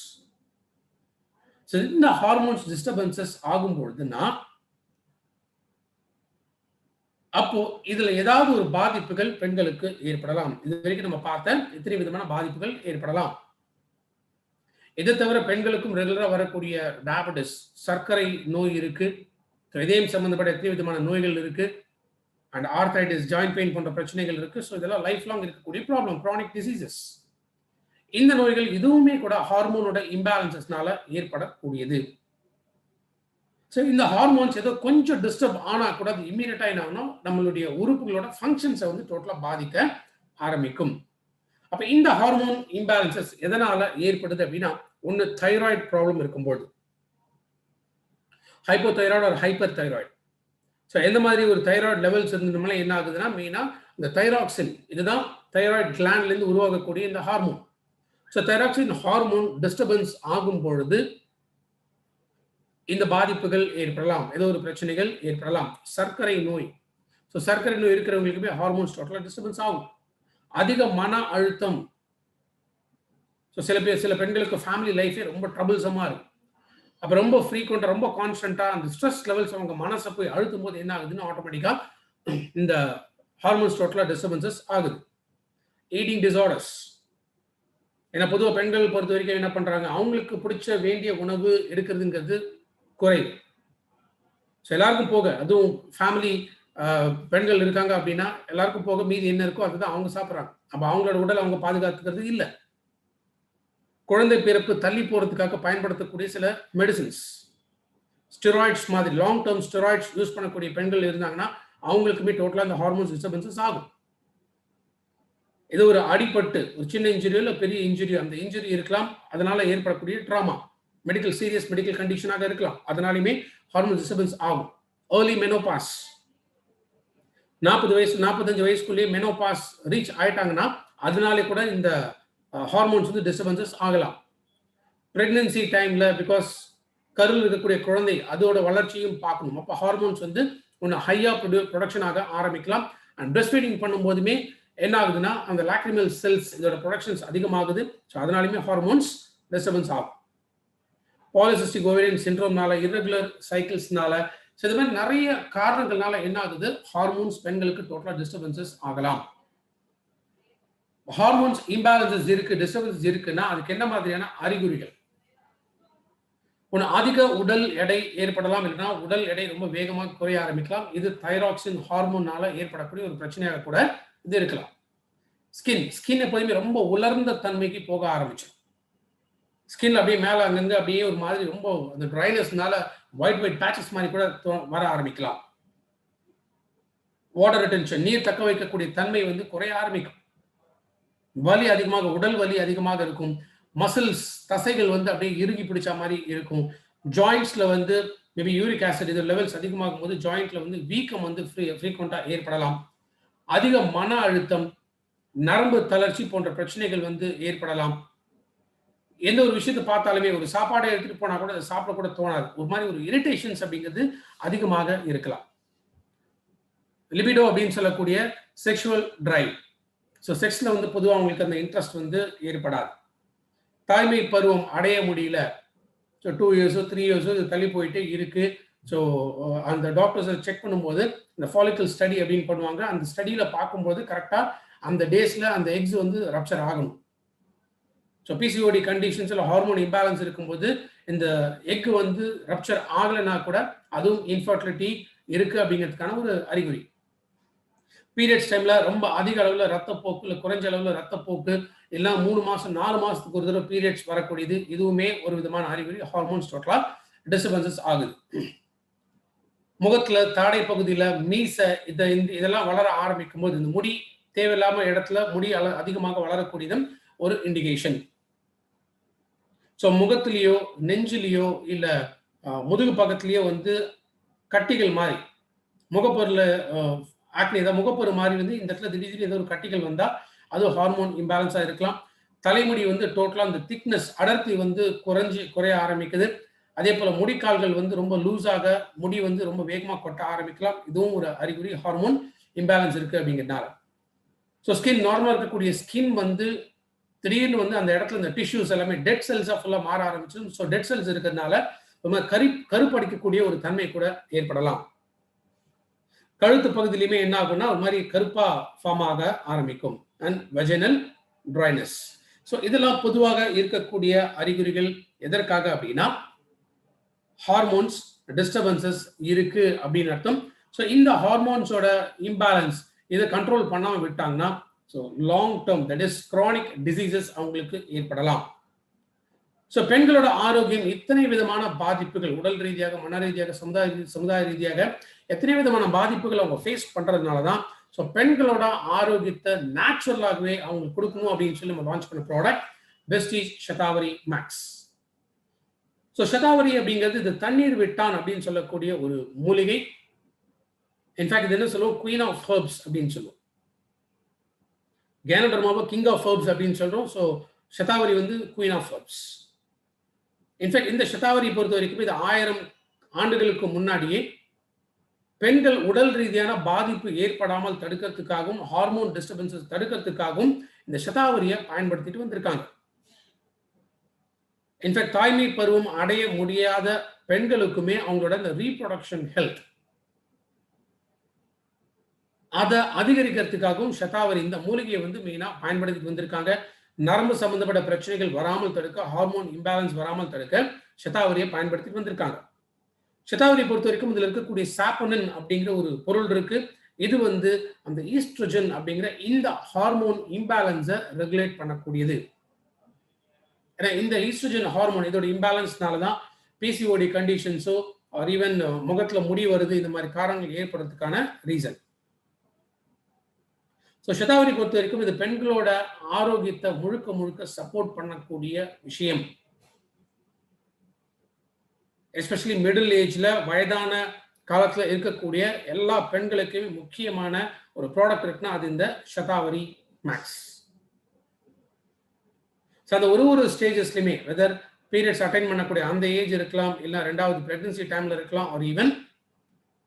இந்த ஹார்மோன்ஸ் டிஸ்டர்பன்சஸ் ஆகும் பொழுதுனா அப்போ இதுல ஏதாவது ஒரு பாதிப்புகள் பெண்களுக்கு ஏற்படலாம். இது வரைக்கும் நம்ம பார்த்த இத்தனை விதமான பாதிப்புகள் ஏற்படலாம். இதை தவிர பெண்களுக்கும் ரெகுலரா வரக்கூடிய டயபெட்டிஸ், சர்க்கரை நோய் இருக்கு, இதயம் சம்பந்தப்பட்ட எத்தனை விதமான நோய்கள் இருக்கு, அண்ட் ஆர்த்ரைட்டிஸ், ஜாயிண்ட் பெயின் போன்ற பிரச்சனைகள் இருக்கு. ஸோ இதெல்லாம் லைஃப் லாங் இருக்கக்கூடிய ப்ராப்ளம், க்ரானிக் டிசீசஸ். இந்த நோய்கள் இதுவுமே கூட ஹார்மோனோட இம்பேலன்சஸ்னால ஏற்படக்கூடியது. ஸோ இந்த ஹார்மோன்ஸ் ஏதோ கொஞ்சம் டிஸ்டர்ப் ஆனா கூட அது இம்மீடியட்டா என்ன ஆகணும், நம்மளுடைய உறுப்புகளோட ஃபங்க்ஷன்ஸை வந்து டோட்டலா பாதிக்க ஆரம்பிக்கும். அப்ப இந்த ஹார்மோன் இம்பேலன்சஸ் எதனால ஏற்படுது அப்படின்னா, ஒன்று தைராய்டு ப்ராப்ளம் இருக்கும்போது, ஹைப்போதைராய்டு ஒரு ஹைப்பர் தைராய்டு. ஸோ எந்த மாதிரி ஒரு தைராய்டு லெவல்ஸ் இருந்ததுனால என்ன ஆகுதுன்னா, மெயினா இந்த தைராக்சின், இதுதான் தைராய்டு கிளாண்ட்லேருந்து உருவாகக்கூடிய இந்த hormone. So thyroxine hormone disturbance ஆகும் பொழுது இந்த பாதிப்புகள் ஏற்படலாம், ஏதோ ஒரு பிரச்சனைகள் ஏற்படலாம். சர்க்கரை நோய், ஸோ சர்க்கரை நோய் இருக்கிறவங்களுக்குமே ஹார்மோன்ஸ் டோட்டலாக டிஸ்டர்பன்ஸ் ஆகும். அதிக மன அழுத்தம், ஸோ சில பெண்களுக்கு ஃபேமிலி லைஃபே ரொம்ப ட்ரபிள்ஸமாக இருக்கும். அப்போ ரொம்ப ஃப்ரீக்வெண்ட்டாக, ரொம்ப கான்ஸ்டன்ட்டாக அந்த ஸ்ட்ரெஸ் லெவல்ஸ் அவங்க மனசை போய் அழுத்தும் போது என்ன ஆகுதுன்னு ஆட்டோமேட்டிக்காக இந்த ஹார்மோன்ஸ் டோட்டலாக டிஸ்டர்பன்சஸ் ஆகுது. ஈட்டிங் டிசார்டர்ஸ், ஏன்னா பொதுவாக பெண்கள் பொறுத்த வரைக்கும் என்ன பண்ணுறாங்க, அவங்களுக்கு பிடிச்ச வேண்டிய உணவு எடுக்கிறதுங்கிறது குறைவு. ஸோ எல்லாருக்கும் போக, அதுவும் ஃபேமிலி பெண்கள் இருக்காங்க அப்படின்னா எல்லாருக்கும் போக மீதி என்ன இருக்கோ அதுதான் அவங்க சாப்பிட்றாங்க. அப்போ அவங்களோட உடல் அவங்க பாதுகாத்துக்கிறது இல்லை. குழந்தை பிறப்பு தள்ளி போகிறதுக்காக பயன்படுத்தக்கூடிய சில மெடிசின்ஸ், ஸ்டெராய்ட்ஸ் மாதிரி லாங் டேர்ம் ஸ்டெராய்ட்ஸ் யூஸ் பண்ணக்கூடிய பெண்கள் இருந்தாங்கன்னா அவங்களுக்குமே டோட்டலாக அந்த ஹார்மோன்ஸ் டிஸ்டர்பன்சஸ் ஆகும். இது ஒரு அடிபட்டு ஒரு சின்ன இன்ஜுரியோ இல்லை பெரிய இன்ஜுரியோ, அந்த இன்ஜுரி இருக்கலாம், அதனால ஏற்படக்கூடிய ட்ராமா, மெடிக்கல் சீரியஸ் மெடிக்கல் கண்டிஷனாக இருக்கலாம், அதனாலுமே ஹார்மோன் டிஸ்டர்பன்ஸ் ஆகும். ஏர்லி மெனோபாஸ், 40 வயசு 45 வயசுக்குள்ளேயே மெனோபாஸ் ரீச் ஆயிட்டாங்கன்னா அதனாலே கூட இந்த ஹார்மோன்ஸ் வந்து டிஸ்டர்பன்சஸ் ஆகலாம். பிரெக்னன்சி டைம்ல, பிகாஸ் கருவில் இருக்கக்கூடிய குழந்தை அதோட வளர்ச்சியும் பார்க்கணும். அப்போ ஹார்மோன்ஸ் வந்து ஒன்று ஹையா ப்ரொடக்ஷன் ஆக ஆரம்பிக்கலாம். அண்ட் பிரெஸ்ட் ஃபீடிங் பண்ணும்போதுமே என்ன ஆகுதுன்னா அந்த லாக்ரிமல் செல்ஸ் இதோட ப்ரொடக்ஷன்ஸ் அதிகமாகுது. ஸோ அதனாலுமே ஹார்மோன்ஸ் டிஸ்டர்பன்ஸ் ஆகும். பாலிசிஸ்டிக் ஓவேரியன் சிண்ட்ரோம்னால, இர்ரெகுலர் சைக்கிள்ஸ்னால, ஸோ இது மாதிரி நிறைய காரணங்கள்னால என்ன ஆகுது, ஹார்மோன்ஸ் பெண்களுக்கு டோட்டலாக டிஸ்டர்பன்சஸ் ஆகலாம். ஹார்மோன்ஸ் இம்பேலன்சஸ் இருக்கு, டிஸ்டர்பன்சஸ் இருக்குன்னா அதுக்கு என்ன மாதிரியான அறிகுறிகள்? ஒன்று அதிக உடல் எடை ஏற்படலாம், இல்லைன்னா உடல் எடை ரொம்ப வேகமாக குறைய ஆரம்பிக்கலாம். இது தைராக்சின் ஹார்மோனால ஏற்படக்கூடிய ஒரு பிரச்சனையாக கூட இது இருக்கலாம். ஸ்கின் எப்போதுமே ரொம்ப உலர்ந்த தன்மைக்கு போக ஆரம்பிச்சிடும். ஸ்கின் அப்படியே மேலே அங்கங்கே அப்படியே ஒரு மாதிரி ரொம்ப அந்த ட்ரைனஸ்னால ஒயிட் பேச்சஸ் மாதிரி கூட வர ஆரம்பிக்கலாம். வாட்டர் ரிட்டென்ஷன், நீர் தக்க வைக்கக்கூடிய தன்மை வந்து குறைய ஆரம்பிக்கும். வலி அதிகமாக, உடல் வலி அதிகமாக இருக்கும். மசில்ஸ், தசைகள் வந்து அப்படியே இறுகி பிடிச்ச மாதிரி இருக்கும். ஜாயிண்ட்ஸ்ல வந்து மேபி யூரிக் ஆசிட் இது லெவல்ஸ் அதிகமாகும் போது ஜாயிண்ட்ல வந்து வீக்கம் வந்து ஃப்ரீக்வெண்டா ஏற்படலாம். அதிக மன அழுத்தம், நரம்பு தளர்ச்சி போன்ற பிரச்சனைகள் வந்து ஏற்படலாம். எந்த ஒரு விஷயத்தை பார்த்தாலுமே, ஒரு சாப்பாடை எடுத்துட்டு போனா கூட அதை சாப்பிட கூட தோணாது. ஒரு மாதிரி ஒரு இரிட்டேஷன்ஸ் அப்படிங்கிறது அதிகமாக இருக்கலாம். லிபிடோ அப்படின்னு சொல்லக்கூடிய செக்ஷுவல் டிரைவ், ஸோ செக்ஸ்ல வந்து பொதுவாக அவங்களுக்கு அந்த இன்ட்ரெஸ்ட் வந்து ஏற்படாது. தாய்மை பருவம் அடைய முடியல, ஸோ 2 இயர்ஸோ 3 இயர்ஸோ இது தள்ளி போயிட்டு இருக்கு. ஸோ அந்த டாக்டர்ஸை செக் பண்ணும்போது இந்த ஃபாலிக்கல் ஸ்டடி அப்படின்னு பண்ணுவாங்க. அந்த ஸ்டடியில் பார்க்கும்போது கரெக்டாக அந்த டேஸில் அந்த எக்ஸ் வந்து ரப்சர் ஆகணும். ஸோ பிசிஓடி கண்டிஷன்ஸில் ஹார்மோன் இம்பேலன்ஸ் இருக்கும்போது இந்த எக் வந்து ரப்சர் ஆகலைன்னா கூட அதுவும் இன்ஃபர்டிலிட்டி இருக்கு அப்படிங்கிறதுக்கான ஒரு அறிகுறி. பீரியட்ஸ் டைம்ல ரொம்ப அதிக அளவில் ரத்தப்போக்கு இல்லை குறைஞ்ச அளவில் ரத்தப்போக்கு எல்லாம் 3 மாசம் 4 மாசத்துக்கு ஒரு தடவை பீரியட்ஸ் வரக்கூடியது, இதுவுமே ஒரு விதமான அறிகுறி ஹார்மோன்ஸ் டோட்டலா டிஸ்டர்பன்சஸ் ஆகுது. முகத்துல தாடை பகுதியில் மீசை இதெல்லாம் வளர ஆரம்பிக்கும் போது இந்த முடி தேவையில்லாம இடத்துல முடி அதிகமாக வளரக்கூடியதும் ஒரு இண்டிகேஷன். ஸோ முகத்திலேயோ நெஞ்சிலேயோ இல்ல முதுகு பக்கத்திலேயோ வந்து கட்டிகள் மாதிரி முகப்பொருள் ஆக்னி ஏதாவது முகப்பொரு மாதிரி வந்து இந்த இடத்துல திடீர்னு ஏதோ ஒரு கட்டிகள் வந்தா அது ஹார்மோன் இம்பேலன்ஸா இருக்கலாம். தலைமுடி வந்து டோட்டலா இந்த திக்னஸ் அடர்த்தி வந்து குறைய ஆரம்பிக்குது. அதே போல முடிக்கால்கள் வந்து ரொம்ப லூஸாக முடி வந்து ரொம்ப வேகமாக கொட்ட ஆரம்பிக்கலாம். இதுவும் ஒரு அறிகுறி ஹார்மோன் இம்பேலன்ஸ் இருக்கு அப்படிங்கிறதுனால. ஸோ ஸ்கின் நார்மலாக இருக்கக்கூடிய ஸ்கின் வந்து திடீர்னு வந்து அந்த இடத்துல இந்த டிஷ்யூஸ் எல்லாமே டெட் செல்ஸாக ஃபுல்லாக மாற ஆரம்பிச்சிடும். ஸோ டெட் செல்ஸ் இருக்கிறதுனால ரொம்ப கருப்படிக்கக்கூடிய ஒரு தன்மை கூட ஏற்படலாம். கழுத்து பகுதியிலுமே என்ன ஆகும்னா ஒரு மாதிரி கருப்பா ஃபார்ம் ஆக ஆரம்பிக்கும். And vaginal dryness. ஸோ இதெல்லாம் பொதுவாக இருக்கக்கூடிய அறிகுறிகள். எதற்காக அப்படின்னா ஹார்மோன்ஸ் டிஸ்டர்பன்சஸ் இருக்கு அப்படின்னு அர்த்தம். ஸோ இந்த ஹார்மோன்ஸோட இம்பேலன்ஸ் இதை கண்ட்ரோல் பண்ணாமல் விட்டாங்கன்னா so long term that is chronic diseases அவங்களுக்கு ஏற்படலாம். ஸோ பெண்களோட ஆரோக்கியம் இத்தனை விதமான பாதிப்புகள் உடல் ரீதியாக மன ரீதியாக சமுதாய ரீதியாக எத்தனை விதமான பாதிப்புகள் அவங்க ஃபேஸ் பண்றதுனால தான் ஸோ பெண்களோட ஆரோக்கியத்தை நேச்சுரலாகவே அவங்களுக்கு கொடுக்கணும் அப்படின்னு சொல்லி நம்ம லான்ச் பண்ண product Vestige Shatavari Max. So Shatavari அப்படிங்கிறது இது தண்ணீர் விட்டான் அப்படின்னு சொல்லக்கூடிய ஒரு மூலிகை. இன்ஃபேக்ட் இது என்ன சொல்லுவோம், குவீன் ஆஃப் ஹர்ப்ஸ் அப்படின்னு சொல்லுவோம். கேனோடர்மாவை கிங் ஆஃப் ஹர்ப்ஸ் அப்படின்னு சொல்றோம். ஸோ ஷதாவரி வந்து குவீன் ஆஃப் ஹர்ப்ஸ். இன்ஃபேக்ட் இந்த ஷதாவரி பொறுத்த வரைக்கும் இது 1000 ஆண்டுகளுக்கு முன்னாடியே பெண்கள் உடல் ரீதியான பாதிப்பு ஏற்படாமல் தடுக்கிறதுக்காகவும் ஹார்மோன் டிஸ்டர்பன்சஸ் தடுக்கிறதுக்காகவும் இந்த ஷதாவரியை பயன்படுத்திட்டு வந்திருக்காங்க. இன்ஃபேக்ட் தாய்மை பருவம் அடைய முடியாத பெண்களுக்குமே அவங்களோட இந்த ரீப்ரொடக்ஷன் ஹெல்த் அதை அதிகரிக்கிறதுக்காகவும் ஷதாவரி இந்த மூலிகையை வந்து மெயினா பயன்படுத்திட்டு வந்திருக்காங்க. நரம்பு சம்பந்தப்பட்ட பிரச்சனைகள் வராமல் தடுக்க, ஹார்மோன் இம்பேலன்ஸ் வராமல் தடுக்க ஷதாவரியை பயன்படுத்திட்டு வந்திருக்காங்க. ஷதாவரியை பொறுத்த வரைக்கும் இதுல இருக்கக்கூடிய சாப்பனின் அப்படிங்கிற ஒரு பொருள் இருக்கு. இது வந்து அந்த ஈஸ்ட்ரோஜன் அப்படிங்கிற இந்த ஹார்மோன் இம்பேலன்ஸை ரெகுலேட் பண்ணக்கூடியது. ஏன்னா இந்த ஈஸ்ட்ரோஜன் ஹார்மோன் இதோட இம்பேலன்ஸ்னால தான் பிசிஓடி கண்டிஷன்ஸோ ஆர் ஈவன் முகத்துல முடி வருது இந்த மாதிரி காரணங்கள் ஏற்படுறதுக்கான ரீசன். ஸோ ஷதாவரி பொறுத்த வரைக்கும் இது பெண்களோட ஆரோக்கியத்தை முழுக்க சப்போர்ட் பண்ணக்கூடிய விஷயம். எஸ்பெஷலி மிடில் ஏஜ்ல வயதான காலத்துல இருக்கக்கூடிய எல்லா பெண்களுக்குமே முக்கியமான ஒரு ப்ராடக்ட் இருக்குன்னா அது இந்த ஷதாவரி மேக்ஸ். ஸோ அந்த ஒரு ஸ்டேஜஸ்லையுமே வெதர் பீரியட்ஸ் அட்டைன் பண்ணக்கூடிய அந்த ஏஜ் இருக்கலாம், இல்லை 2வது பிரெக்னன்சி டைம்ல இருக்கலாம், ஆர் ஈவன்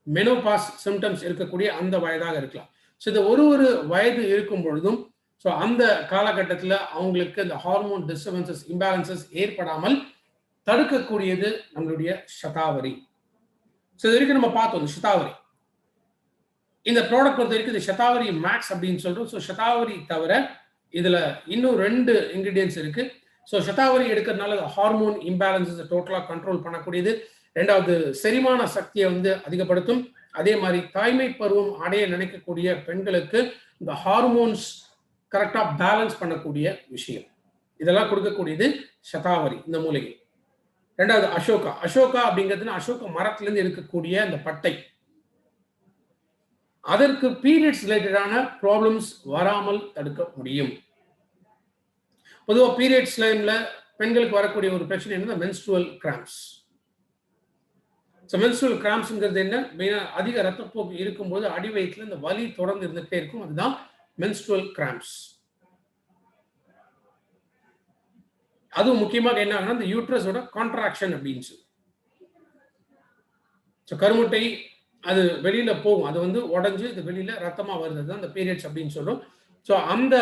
மெனோபாஸ் சிம்டம்ஸ் இருக்கக்கூடிய அந்த வயதாக இருக்கலாம். ஸோ இந்த ஒரு வயது இருக்கும் பொழுதும் ஸோ அந்த காலகட்டத்தில் அவங்களுக்கு இந்த ஹார்மோன் டிஸ்டர்பன்சஸ் இம்பேலன்சஸ் ஏற்படாமல் தடுக்கக்கூடியது நம்மளுடைய ஷதாவரி. ஸோ இது வரைக்கும் நம்ம பார்த்தோம் இந்த ஷதாவரி. இந்த ப்ராடக்ட் பொறுத்த வரைக்கும் இது ஷதாவரி மேக்ஸ் அப்படின்னு சொல்றோம். ஸோ ஷதாவரி தவிர இதுல இன்னும் 2 இன்கிரீடியன்ஸ் இருக்கு. ஸோ ஷதாவரி எடுக்கிறதுனால ஹார்மோன் இம்பேலன்சஸ் டோட்டலா கண்ட்ரோல் பண்ணக்கூடியது. 2வது செரிமான சக்தியை வந்து அதிகப்படுத்தும். அதே மாதிரி தாய்மை பருவம் அடைய நினைக்கக்கூடிய பெண்களுக்கு இந்த ஹார்மோன்ஸ் கரெக்டா பேலன்ஸ் பண்ணக்கூடிய விஷயம் இதெல்லாம் கொடுக்கக்கூடியது ஷதாவரி இந்த மூலிகை. 2வது அசோகா. அசோகா அப்படிங்கிறதுனா அசோக மரத்திலிருந்து இருக்கக்கூடிய அந்த பட்டை. அதற்கு பீரியட்ஸ் ரிலேட்டடான ப்ராப்ளம்ஸ் வராமல் தடுக்க முடியும். பொதுவாக பீரியட்ஸ் டைம்ல பெண்களுக்கு வரக்கூடிய ஒரு பிரச்சனை என்னன்னா மென்ஸ்ட்ருவல் கிராம்ப்ஸ். மென்ஸ்ட்ருவல் கிராம்ப்ஸ்ங்கிறது என்ன, மெயினா அதிக ரத்தப்போக்கு இருக்கும்போது அடி வயிற்றுல இந்த வலி தொடர்ந்து இருந்துகிட்டே இருக்கும். அதுதான் மென்ஸ்ட்ருவல் கிராம்ப்ஸ். அதுவும் முக்கியமாக என்ன ஆகுனா இந்த யூட்ரஸோட கான்ட்ராக்ஷன் அப்படின்னு சொல்லி கருமுட்டை அது வெளியில போகும், அது வந்து உடஞ்சு இது வெளியில ரத்தமா வருது, தான் அந்த பீரியட்ஸ் அப்படின்னு சொல்றோம். ஸோ அந்த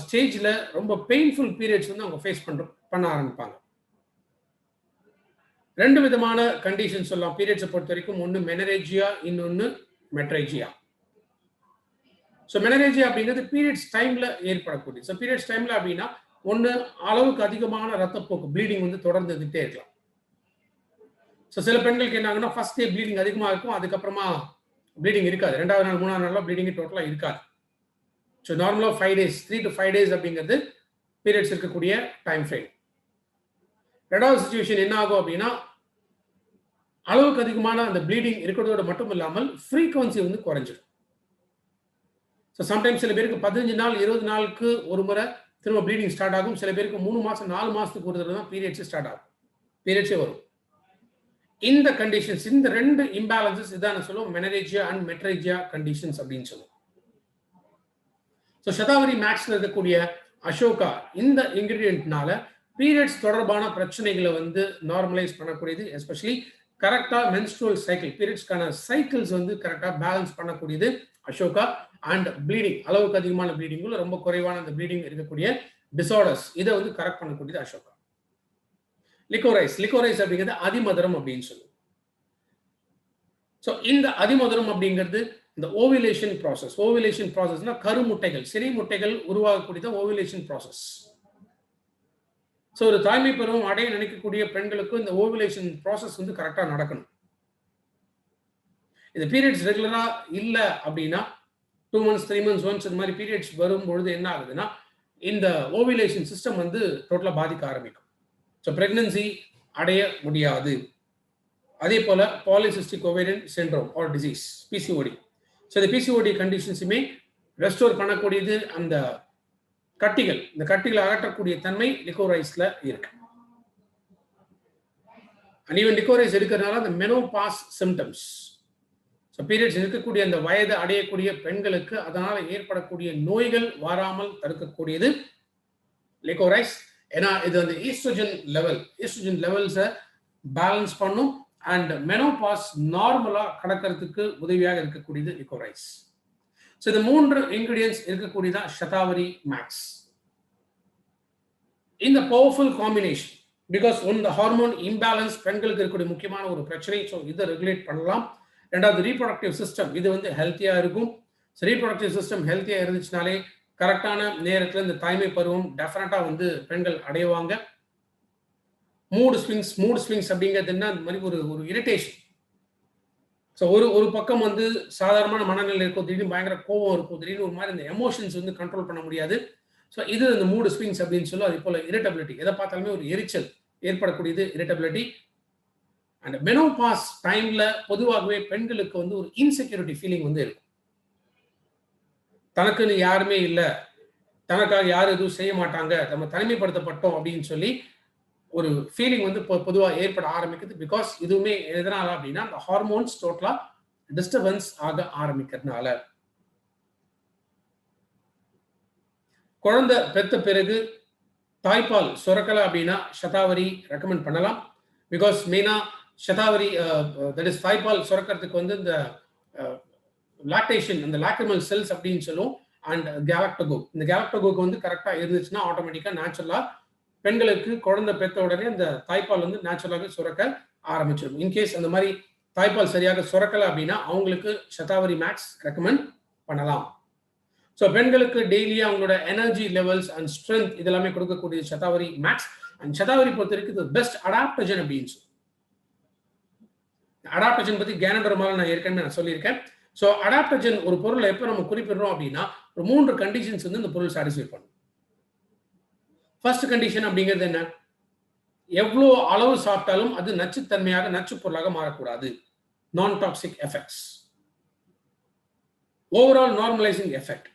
ஸ்டேஜ்ல ரொம்ப பெயின்ஃபுல் பீரியட்ஸ் வந்து அவங்க ஃபேஸ் பண்ண ஆரம்பிப்பாங்க. 2 விதமான கண்டிஷன் சொல்லலாம் பீரியட்ஸை பொறுத்த வரைக்கும். ஒன்று மெனரேஜியா, இன்னொன்று மெட்ரேஜியா. ஸோ மெனரேஜியா அப்படிங்கிறது பீரியட்ஸ் டைம்ல ஏற்படக்கூடிய. ஸோ பீரியட்ஸ் டைம்ல அப்படின்னா ஒன்று அளவுக்கு அதிகமான ரத்தப்போக்கு ப்ளீடிங் வந்து தொடர்ந்து இருந்துகிட்டே இருக்கலாம். ஸோ சில பெண்களுக்கு என்ன ஆகுன்னா ஃபர்ஸ்ட் டே ப்ளீடிங் அதிகமாக இருக்கும், அதுக்கப்புறமா ப்ளீடிங் இருக்காது. 2வது நாள் 3வது நாள்லாம் ப்ளீடிங் டோட்டலாக இருக்காது. ஸோ நார்மலாக 5 days 3 to 5 days அப்படிங்கிறது பீரியட்ஸ் இருக்கக்கூடிய டைம் ஃப்ரேம். 2வது சிச்சுவேஷன் என்ன ஆகும் அப்படின்னா அளவுக்கு அதிகமான அந்த ப்ளீடிங் இருக்கிறதோட மட்டும் இல்லாமல் ஃப்ரீக்வன்சி வந்து குறைஞ்சிடும். ஸோ சம்டைம்ஸ் சில பேருக்கு 15 நாள் 20 நாளுக்கு ஒரு முறை திரும்ப ப்ளீடிங் ஸ்டார்ட் ஆகும். சில பேருக்கு 3 மாதம் 4 மாதத்துக்கு ஒரு தடவை தான் பீரியட்ஸே ஸ்டார்ட் ஆகும், பீரியட்ஸே வரும். இந்த கண்டிஷன்ஸ், இந்த 2 இம்பேலன்சஸ் இதான் சொல்லுவோம் மெனரேஜியா அண்ட் மெட்ரேஜியா கண்டிஷன்ஸ் அப்படின்னு சொல்லுவோம். ஸோ சதாவரி மேக்ஸ்ல இருக்கக்கூடிய அசோகா இந்த இன்கிரீடியன்ட்னால பீரியட்ஸ் தொடர்பான பிரச்சனைகளை வந்து நார்மலைஸ் பண்ணக்கூடியது. எஸ்பெஷலி கரெக்டா மென்ஸ்ட்ரல் சைக்கிள், பீரியட்ஸ்க்கான சைக்கிள்ஸ் வந்து கரெக்டா பேலன்ஸ் பண்ணக்கூடியது அசோகா. அண்ட் ப்ளீடிங், அளவுக்கு அதிகமான ப்ளீடிங், ரொம்ப குறைவான அந்த ப்ளீடிங் இருக்கக்கூடிய டிசார்டர்ஸ், இதை வந்து கரெக்ட் பண்ணக்கூடியது அசோகா. லிகோரைஸ், லிகோரைஸ் அப்படிங்கிறது அதிமதுரம் அப்படின்னு சொல்லுவோம். ஸோ இந்த அதிமதுரம் அப்படிங்கிறது இந்த ஓவிலேஷன் ப்ராசஸ். ஓவிலேஷன் ப்ராசஸ்னா கருமுட்டைகள், சினை முட்டைகள் உருவாகக்கூடியது ஓவிலேஷன் ப்ராசஸ். ஸோ ஒரு தாய்மை பருவம் அடைய நினைக்கக்கூடிய பெண்களுக்கு இந்த ஓவிலேஷன் ப்ராசஸ் வந்து கரெக்டாக நடக்கணும். இந்த பீரியட்ஸ் ரெகுலரா இல்லை அப்படின்னா 2 months 3 months ஒன்ஸ் இந்த மாதிரி பீரியட்ஸ் வரும்பொழுது என்ன ஆகுதுன்னா இந்த ஓவிலேஷன் சிஸ்டம் வந்து டோட்டலாக பாதிக்க ஆரம்பிக்கும். ஸோ பிரெக்னன்சி அடைய முடியாது. அதே போல polycystic ovarian syndrome R disease, PCOD. So இந்த பிசிஓடி கண்டிஷன்ஸுமே ரெஸ்டோர் பண்ணக்கூடியது அந்த கட்டிகள், இந்த கட்டிகளை அகற்றக்கூடிய தன்மை லிகோரைஸ்ல இருக்கு. அண்ட் ஈவன் லிகோரைஸ் எடுக்கிறதுனால அந்த மெனோபாஸ் சிம்டம்ஸ், ஸோ பீரியட்ஸ் இருக்கக்கூடிய அந்த வயது அடையக்கூடிய பெண்களுக்கு அதனால ஏற்படக்கூடிய நோய்கள் வராமல் தடுக்கக்கூடியது லிகோரைஸ். ஏன்னா இது அந்த ஈஸ்ட்ரோஜன் லெவல்ஸை பேலன்ஸ் பண்ணும் அண்ட் மெனோபாஸ் நார்மலா கடக்கிறதுக்கு உதவியாக இருக்கக்கூடியது லிகோரைஸ். ஸோ இந்த 3 இன்கிரீடியன்ஸ் இருக்கக்கூடியதான் சதாவரி மேக்ஸ். இந்த பவர்ஃபுல் காம்பினேஷன் பிகாஸ் இந்த ஹார்மோன் இம்பேலன்ஸ் பெண்களுக்கு இருக்கக்கூடிய முக்கியமான ஒரு பிரச்சனை. ஸோ இதை ரெகுலேட் பண்ணலாம். 2வது ரீப்ரொடக்டிவ் சிஸ்டம், இது வந்து ஹெல்த்தியா இருக்கும். ஸோ ரீப்ரொடக்டிவ் சிஸ்டம் ஹெல்த்தியா இருந்துச்சுனாலே கரெக்டான நேரத்தில் இந்த தாய்மை பருவம் டெஃபினட்டா வந்து பெண்கள் அடைவாங்க. மூட் ஸ்விங்ஸ் அப்படிங்கிறது என்ன, அந்த மாதிரி ஒரு இரிட்டேஷன். ஸோ ஒரு பக்கம் வந்து சாதாரணமான மனநிலை இருக்கும், திடீர்னு பயங்கர கோவம் இருக்கும், திடீர்னு ஒரு மாதிரி இந்த எமோஷன்ஸ் வந்து கண்ட்ரோல் பண்ண முடியாது. ஸோ இது இந்த மூட் ஸ்விங்ஸ் அப்படின்னு சொல்லுவோம். அதே போல இரிட்டபிலிட்டி, எதை பார்த்தாலுமே ஒரு எரிச்சல் ஏற்படக்கூடியது இரிட்டபிலிட்டி. அண்ட் மெனோபாஸ் டைம்ல பொதுவாகவே பெண்களுக்கு வந்து ஒரு இன்செக்யூரிட்டி ஃபீலிங் வந்து இருக்கும். தனக்குன்னு யாருமே இல்லை, தனக்காக யாரும் எதுவும் செய்ய மாட்டாங்க, நம்ம தனிமைப்படுத்தப்பட்டோம் அப்படின்னு சொல்லி ஒரு ஃபீலிங் வந்து பொதுவாக ஏற்பட ஆரம்பிக்குது. பிகாஸ் இதுவுமே எதனால அப்படின்னா அந்த ஹார்மோன்ஸ் டோட்டலா டிஸ்டர்பன்ஸ் ஆக ஆரம்பிக்கிறதுனால. குழந்தை பெற்ற பிறகு தாய்ப்பால் சுரக்கலை அப்படின்னா சதாவரி ரெக்கமெண்ட் பண்ணலாம். பிகாஸ் மெயினா சதாவரி தட் இஸ் தாய்ப்பால் சுரக்கிறதுக்கு வந்து இந்த லாக்டேஷன், இந்த லாக்ரிமல் செல்ஸ் அப்படின்னு சொல்லுவோம். அண்ட் கேலக்டோகோக், இந்த கேலக்டோகோக் வந்து கரெக்டா இருந்துச்சுன்னா ஆட்டோமேட்டிக்கா நேச்சுரலா பெண்களுக்கு குழந்தை பெற்ற உடனே அந்த தாய்ப்பால் வந்து நேச்சுரலாக சுரக்க ஆரம்பிச்சிடும். இன்கேஸ் அந்த மாதிரி தாய்ப்பால் சரியாக சுரக்கலை அப்படின்னா அவங்களுக்கு சதாவரி மேக்ஸ் ரெக்கமெண்ட் பண்ணலாம். ஸோ பெண்களுக்கு டெய்லியா அவங்களோட எனர்ஜி லெவல்ஸ் அண்ட் ஸ்ட்ரென்த் இதெல்லாமே கொடுக்கக்கூடிய சதாவரி மேக்ஸ். அண்ட் சதாவரி பொறுத்த வரைக்கும் பெஸ்ட் அடாப்டஜன் அப்படின்னு சொல்லி, அடாப்டஜன் பத்தி கேனடோர்மால நான் ஏற்கனவே சொல்லியிருக்கேன். ஸோ அடாப்டஜன் ஒரு பொருளை எப்போ நம்ம குறிப்பிடுறோம் அப்படின்னா ஒரு 3 கண்டிஷன்ஸ் வந்து இந்த பொருள் சாட்டிஸ்ஃபை பண்ணும். ஃபர்ஸ்ட் கண்டிஷன் அப்படிங்கிறது என்ன, எவ்வளோ அளவு சாப்பிட்டாலும் அது நச்சுத்தன்மையாக நச்சு பொருளாக மாறக்கூடாது. நான் toxic effects, overall normalising effect.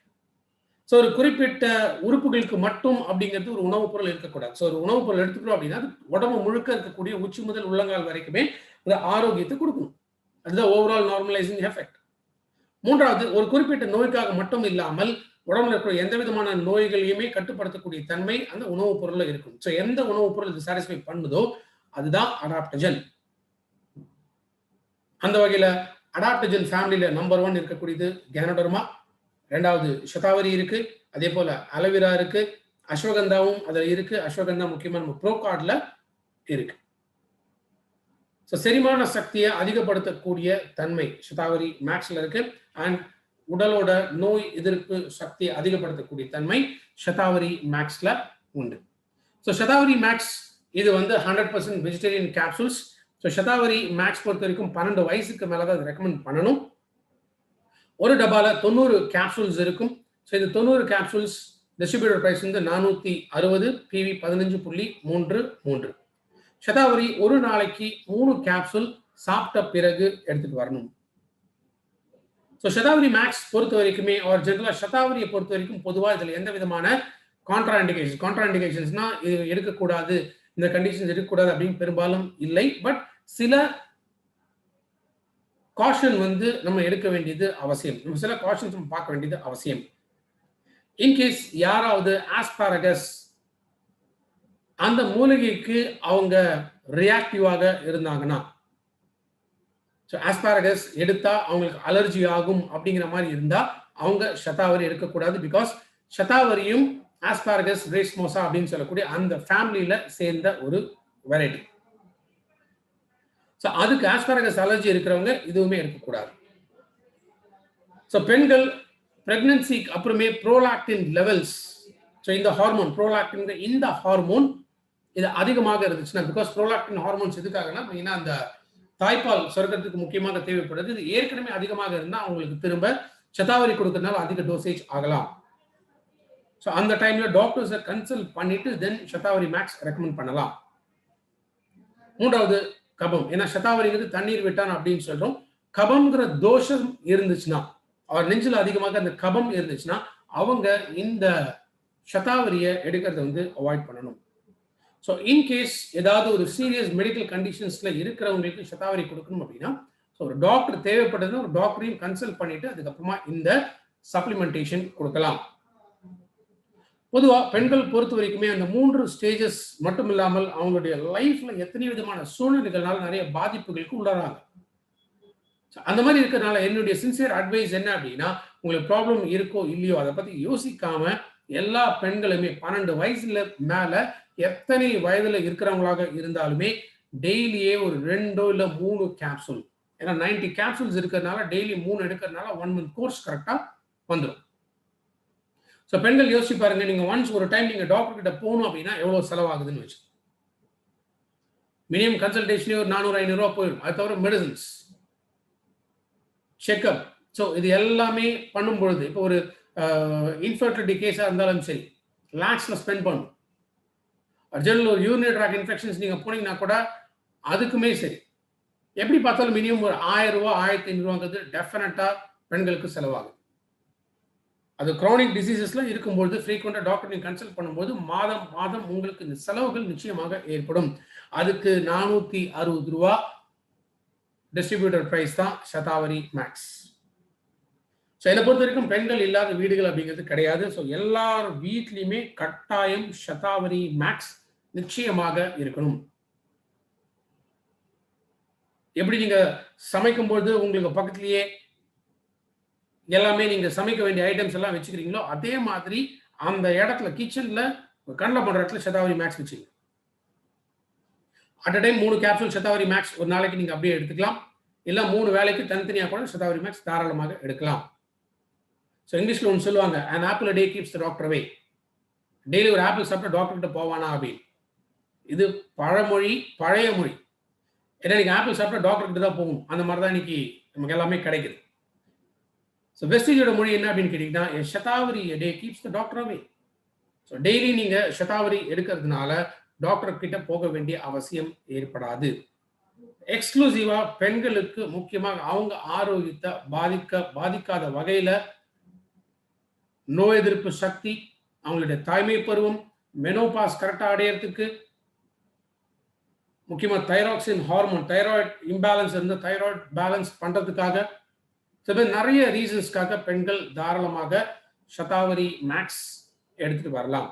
So ஒரு குறிப்பிட்ட உறுப்புகளுக்கு மட்டும் அப்படிங்கிறது ஒரு உணவுப் பொருள் இருக்கக்கூடாது. ஸோ ஒரு உணவுப் பொருள் எடுத்துக்கிறோம் அப்படின்னா அது உடம்பு முழுக்க இருக்கக்கூடிய உச்சி முதல் உள்ளங்கால் வரைக்குமே அந்த ஆரோக்கியத்தை கொடுக்கணும். அதுதான் ஓவரால் நார்மலைசிங் எஃபெக்ட். 3வது, ஒரு குறிப்பிட்ட நோய்க்காக மட்டும் இல்லாமல் உடம்புல இருக்கிற எந்த விதமான நோய்களையுமே கட்டுப்படுத்தக்கூடிய தன்மை அந்த உணவுப் பொருள்ல இருக்கும். ஸோ எந்த உணவுப் பொருள் இது சாட்டிஸ்ஃபை பண்ணுதோ அதுதான் அடாப்டஜன். அந்த வகையில அடாப்டஜன் ஃபேமிலியில நம்பர் 1 இருக்கக்கூடியது கேனடோர்மா. 2வது சதாவரி இருக்கு, அதே போல அலோவேரா இருக்கு, அஸ்வகந்தாவும் அதுல இருக்கு. அஸ்வகந்தா முக்கியமா நம்ம ப்ரோகார்ட்ல இருக்கு. ஸோ செரிமான சக்தியை அதிகப்படுத்தக்கூடிய தன்மை சதாவரி மேக்ஸ்ல இருக்கு. அண்ட் உடலோட நோய் எதிர்ப்பு சக்தியை அதிகப்படுத்தக்கூடிய தன்மை சதாவரி மேக்ஸ்ல உண்டு. ஸோ சதாவரி மேக்ஸ் இது வந்து 100% vegetarian capsules. So Shatavari Max பொறுத்த வரைக்கும் 12 வயசுக்கு மேலே தான் ரெக்கமெண்ட் பண்ணணும். ஒரு டப்பால 90 கேப்சூல்ஸ் இருக்கும். ஸோ இது 90 கேப்சூல்ஸ் டிஸ்ட்ரிபியூட்டர் பிரைஸ் வந்து 460, PV 15.33. சதாவரி ஒரு நாளைக்கு 3 கேப்சூல் சாப்பிட்ட பிறகு எடுத்துட்டு வரணும். ஸோ சதாவரி மேக்ஸ் பொறுத்த வரைக்குமே ஒரு ஜெனரலாக சதாவரியை பொறுத்த வரைக்கும் பொதுவாக இதில் எந்த விதமான கான்ட்ராண்டிகேஷன்ஸ்னா இது எடுக்கக்கூடாது, இந்த கண்டிஷன்ஸ் எடுக்கக்கூடாது அப்படின்னு பெரும்பாலும் இல்லை. பட் சில காஷன் வந்து நம்ம எடுக்க வேண்டியது அவசியம். நம்ம சில காஷன்ஸ் நம்ம பார்க்க வேண்டியது அவசியம். இன்கேஸ் யாராவது ஆஸ்பாரகஸ் அந்த மூலிகைக்கு அவங்க ரியாக்டிவாக இருந்தாங்கன்னா, ஸோ ஆஸ்பாரகஸ் எடுத்தா அவங்களுக்கு அலர்ஜி ஆகும் அப்படிங்கிற மாதிரி இருந்தா அவங்க சதாவரி எடுக்கக்கூடாது. பிகாஸ் சதாவரியும் ஆஸ்பாரகஸ் ரேஸ்மோசா அப்படின்னு சொல்லக்கூடிய அந்த ஃபேமிலியில சேர்ந்த ஒரு வெரைட்டி. ஸோ அதுக்கு ஆஸ்பாரகஸ் அலர்ஜி இருக்கிறவங்க இதுவுமே எடுக்கக்கூடாது. ஸோ பெண்கள் பிரெக்னன்சிக்கு அப்புறமே ப்ரோலாக்டின் லெவல்ஸ், ஸோ இந்த ஹார்மோன் ப்ரோலாக்டின் இந்த ஹார்மோன் இது அதிகமாக இருந்துச்சுன்னா, பிகாஸ் ப்ரோலாக்டின் ஹார்மோன்ஸ் எதுக்காகனா மெயினாக அந்த தாய்ப்பால் சுரக்கிறதுக்கு முக்கியமாக தேவைப்படுது. இது ஏற்கனவே அதிகமாக இருந்தால் அவங்களுக்கு திரும்ப சதாவரி கொடுக்கறதுனால அதிக டோசேஜ் ஆகலாம். ஸோ அந்த டைம்ல டாக்டர்ஸை கன்சல்ட் பண்ணிட்டு தென் சதாவரி மேக்ஸ் ரெக்கமெண்ட் பண்ணலாம். மூன்றாவது கபம். ஏன்னா சதாவரிங்கிறது தண்ணீர் விட்டான் அப்படின்னு சொல்றோம். கபம்ங்கிற தோஷம் இருந்துச்சுன்னா, அவர் நெஞ்சில் அதிகமாக அந்த கபம் இருந்துச்சுன்னா அவங்க இந்த சதாவரியை எடுக்கிறத வந்து அவாய்ட் பண்ணணும். ஸோ இன்கேஸ் ஏதாவது ஒரு சீரியஸ் மெடிக்கல் கண்டிஷன்ஸ்ல இருக்கிறவங்களுக்கு சதாவரி கொடுக்கணும் அப்படின்னா, ஸோ ஒரு டாக்டர் தேவைப்படுதுன்னா ஒரு டாக்டரையும் கன்சல்ட் பண்ணிட்டு அதுக்கப்புறமா இந்த சப்ளிமெண்டேஷன் கொடுக்கலாம். பொதுவாக பெண்கள் பொறுத்த வரைக்குமே அந்த 3 ஸ்டேஜஸ் மட்டும் இல்லாமல் அவங்களுடைய லைஃப்ல எத்தனை விதமான சூழ்நிலைகள்னால நிறைய பாதிப்புகளுக்கு உள்ளாராங்க. அந்த மாதிரி இருக்கிறதுனால என்னுடைய சின்சியர் அட்வைஸ் என்ன அப்படின்னா, உங்களுக்கு ப்ராப்ளம் இருக்கோ இல்லையோ அதை பத்தி யோசிக்காம எல்லா பெண்களுமே 12 வயசுல மேல எத்தனை வயதுல இருக்கிறவங்களாக இருந்தாலுமே டெய்லியே ஒரு 2 இல்ல 3 கேப்சூல், ஏன்னா 90 கேப்சூல்ஸ் இருக்கிறதுனால டெய்லி 3 எடுக்கிறதுனால 1 மந்த் கோர்ஸ் கரெக்டா வந்துடும். ஸோ பெண்கள் யோசிச்சு பாருங்க, நீங்க ஒன்ஸ் ஒரு டைம் நீங்க டாக்டர் கிட்ட போகணும் அப்படின்னா எவ்வளவு செலவாகுதுன்னு வச்சு மினிமம் கன்சல்டேஷனே ஒரு 400-500 ரூபா போயிடும். அது தவிர மெடிசன்ஸ், செக்அப். ஸோ இது எல்லாமே பண்ணும் பொழுது இப்போ ஒரு இன்ஃபர்டிலிட்டி கேஸாக இருந்தாலும் சரி லேக்ஸில் ஸ்பெண்ட் பண்ணணும். ஜெனரல் ஒரு யூரினரி ட்ராக் இன்ஃபெக்ஷன்ஸ் நீங்கள் போனீங்கன்னா கூட அதுக்குமே சரி எப்படி பார்த்தாலும் மினிமம் ஒரு 1000 ரூபா 1500 ரூபாங்கிறது டெஃபினட்டாக பெண்களுக்கு செலவாகும். அது க்ரானிக் டிசீசஸ்லாம் இருக்கும்போது ஃப்ரீக்வெண்ட்டாக டாக்டர் நீங்கள் கன்சல்ட் பண்ணும்போது மாதம் மாதம் உங்களுக்கு இந்த செலவுகள் நிச்சயமாக ஏற்படும். அதுக்கு 460 ரூபா டிஸ்ட்ரிபியூட்டர் பிரைஸ் தான் சதாவரி மேக்ஸ். ஸோ என்னை பொறுத்த வரைக்கும் பெண்கள் இல்லாத வீடுகள் அப்படிங்கிறது கிடையாது. ஸோ எல்லார் வீட்லையுமே கட்டாயம் சதாவரி மேக்ஸ் நிச்சயமாக இருக்கணும். எப்படி நீங்க சமைக்கும்போது உங்களுக்கு பக்கத்திலேயே எல்லாமே நீங்க சமைக்க வேண்டிய ஐட்டம்ஸ் எல்லாம் வச்சுக்கிறீங்களோ அதே மாதிரி அந்த இடத்துல கிச்சன்ல கண்ணில் பண்ற இடத்துல சதாவரி மேக்ஸ் வச்சுங்க. At a time 3 capsule Shatavari max ஒரு நாளைக்கு நீங்க அப்படியே எடுத்துக்கலாம். இல்லை 3 வேலைக்கு தனித்தனியாக கூட சதாவரி மேக்ஸ் தாராளமாக எடுக்கலாம். ஸோ இங்கிலீஷ்ல ஒன்று சொல்லுவாங்க, an apple a day keeps the doctor away. Daily ஒரு ஆப்பிள் சாப்பிட்டு டாக்டர் கிட்ட போவானா அப்படின்னு. இது பழமொழி, பழைய மொழி. ஏன்னா நீங்க ஆப்பிள் சாப்பிட்டா டாக்டர் கிட்ட தான் போகணும். அந்த மாதிரி தான் இன்னைக்கு நமக்கு எல்லாமே கிடைக்குது. ஸோ வெஸ்டேஜோட மொழி என்ன அப்படின்னு கேட்டீங்கன்னா, shatavari a day keeps the doctor away. So daily நீங்க சதாவரி எடுக்கிறதுனால டாக்டர் கிட்ட போக வேண்டிய அவசியம் ஏற்படாது. எக்ஸ்க்ளூசிவா பெண்களுக்கு முக்கியமாக அவங்க ஆரோக்கியத்தை பாதிக்காத வகையில நோய் எதிர்ப்பு சக்தி, அவங்களுடைய தாய்மை பருவம், மெனோபாஸ் கரெக்டா அடையறதுக்கு, முக்கியமா தைராக்சின் ஹார்மோன் தைராய்டு இம்பேலன்ஸ் இருந்து தைராய்டு பேலன்ஸ் பண்றதுக்காக நிறைய ரீசன்ஸ்க்காக பெண்கள் தாராளமாக சதாவரி மேக்ஸ் எடுத்துட்டு வரலாம்.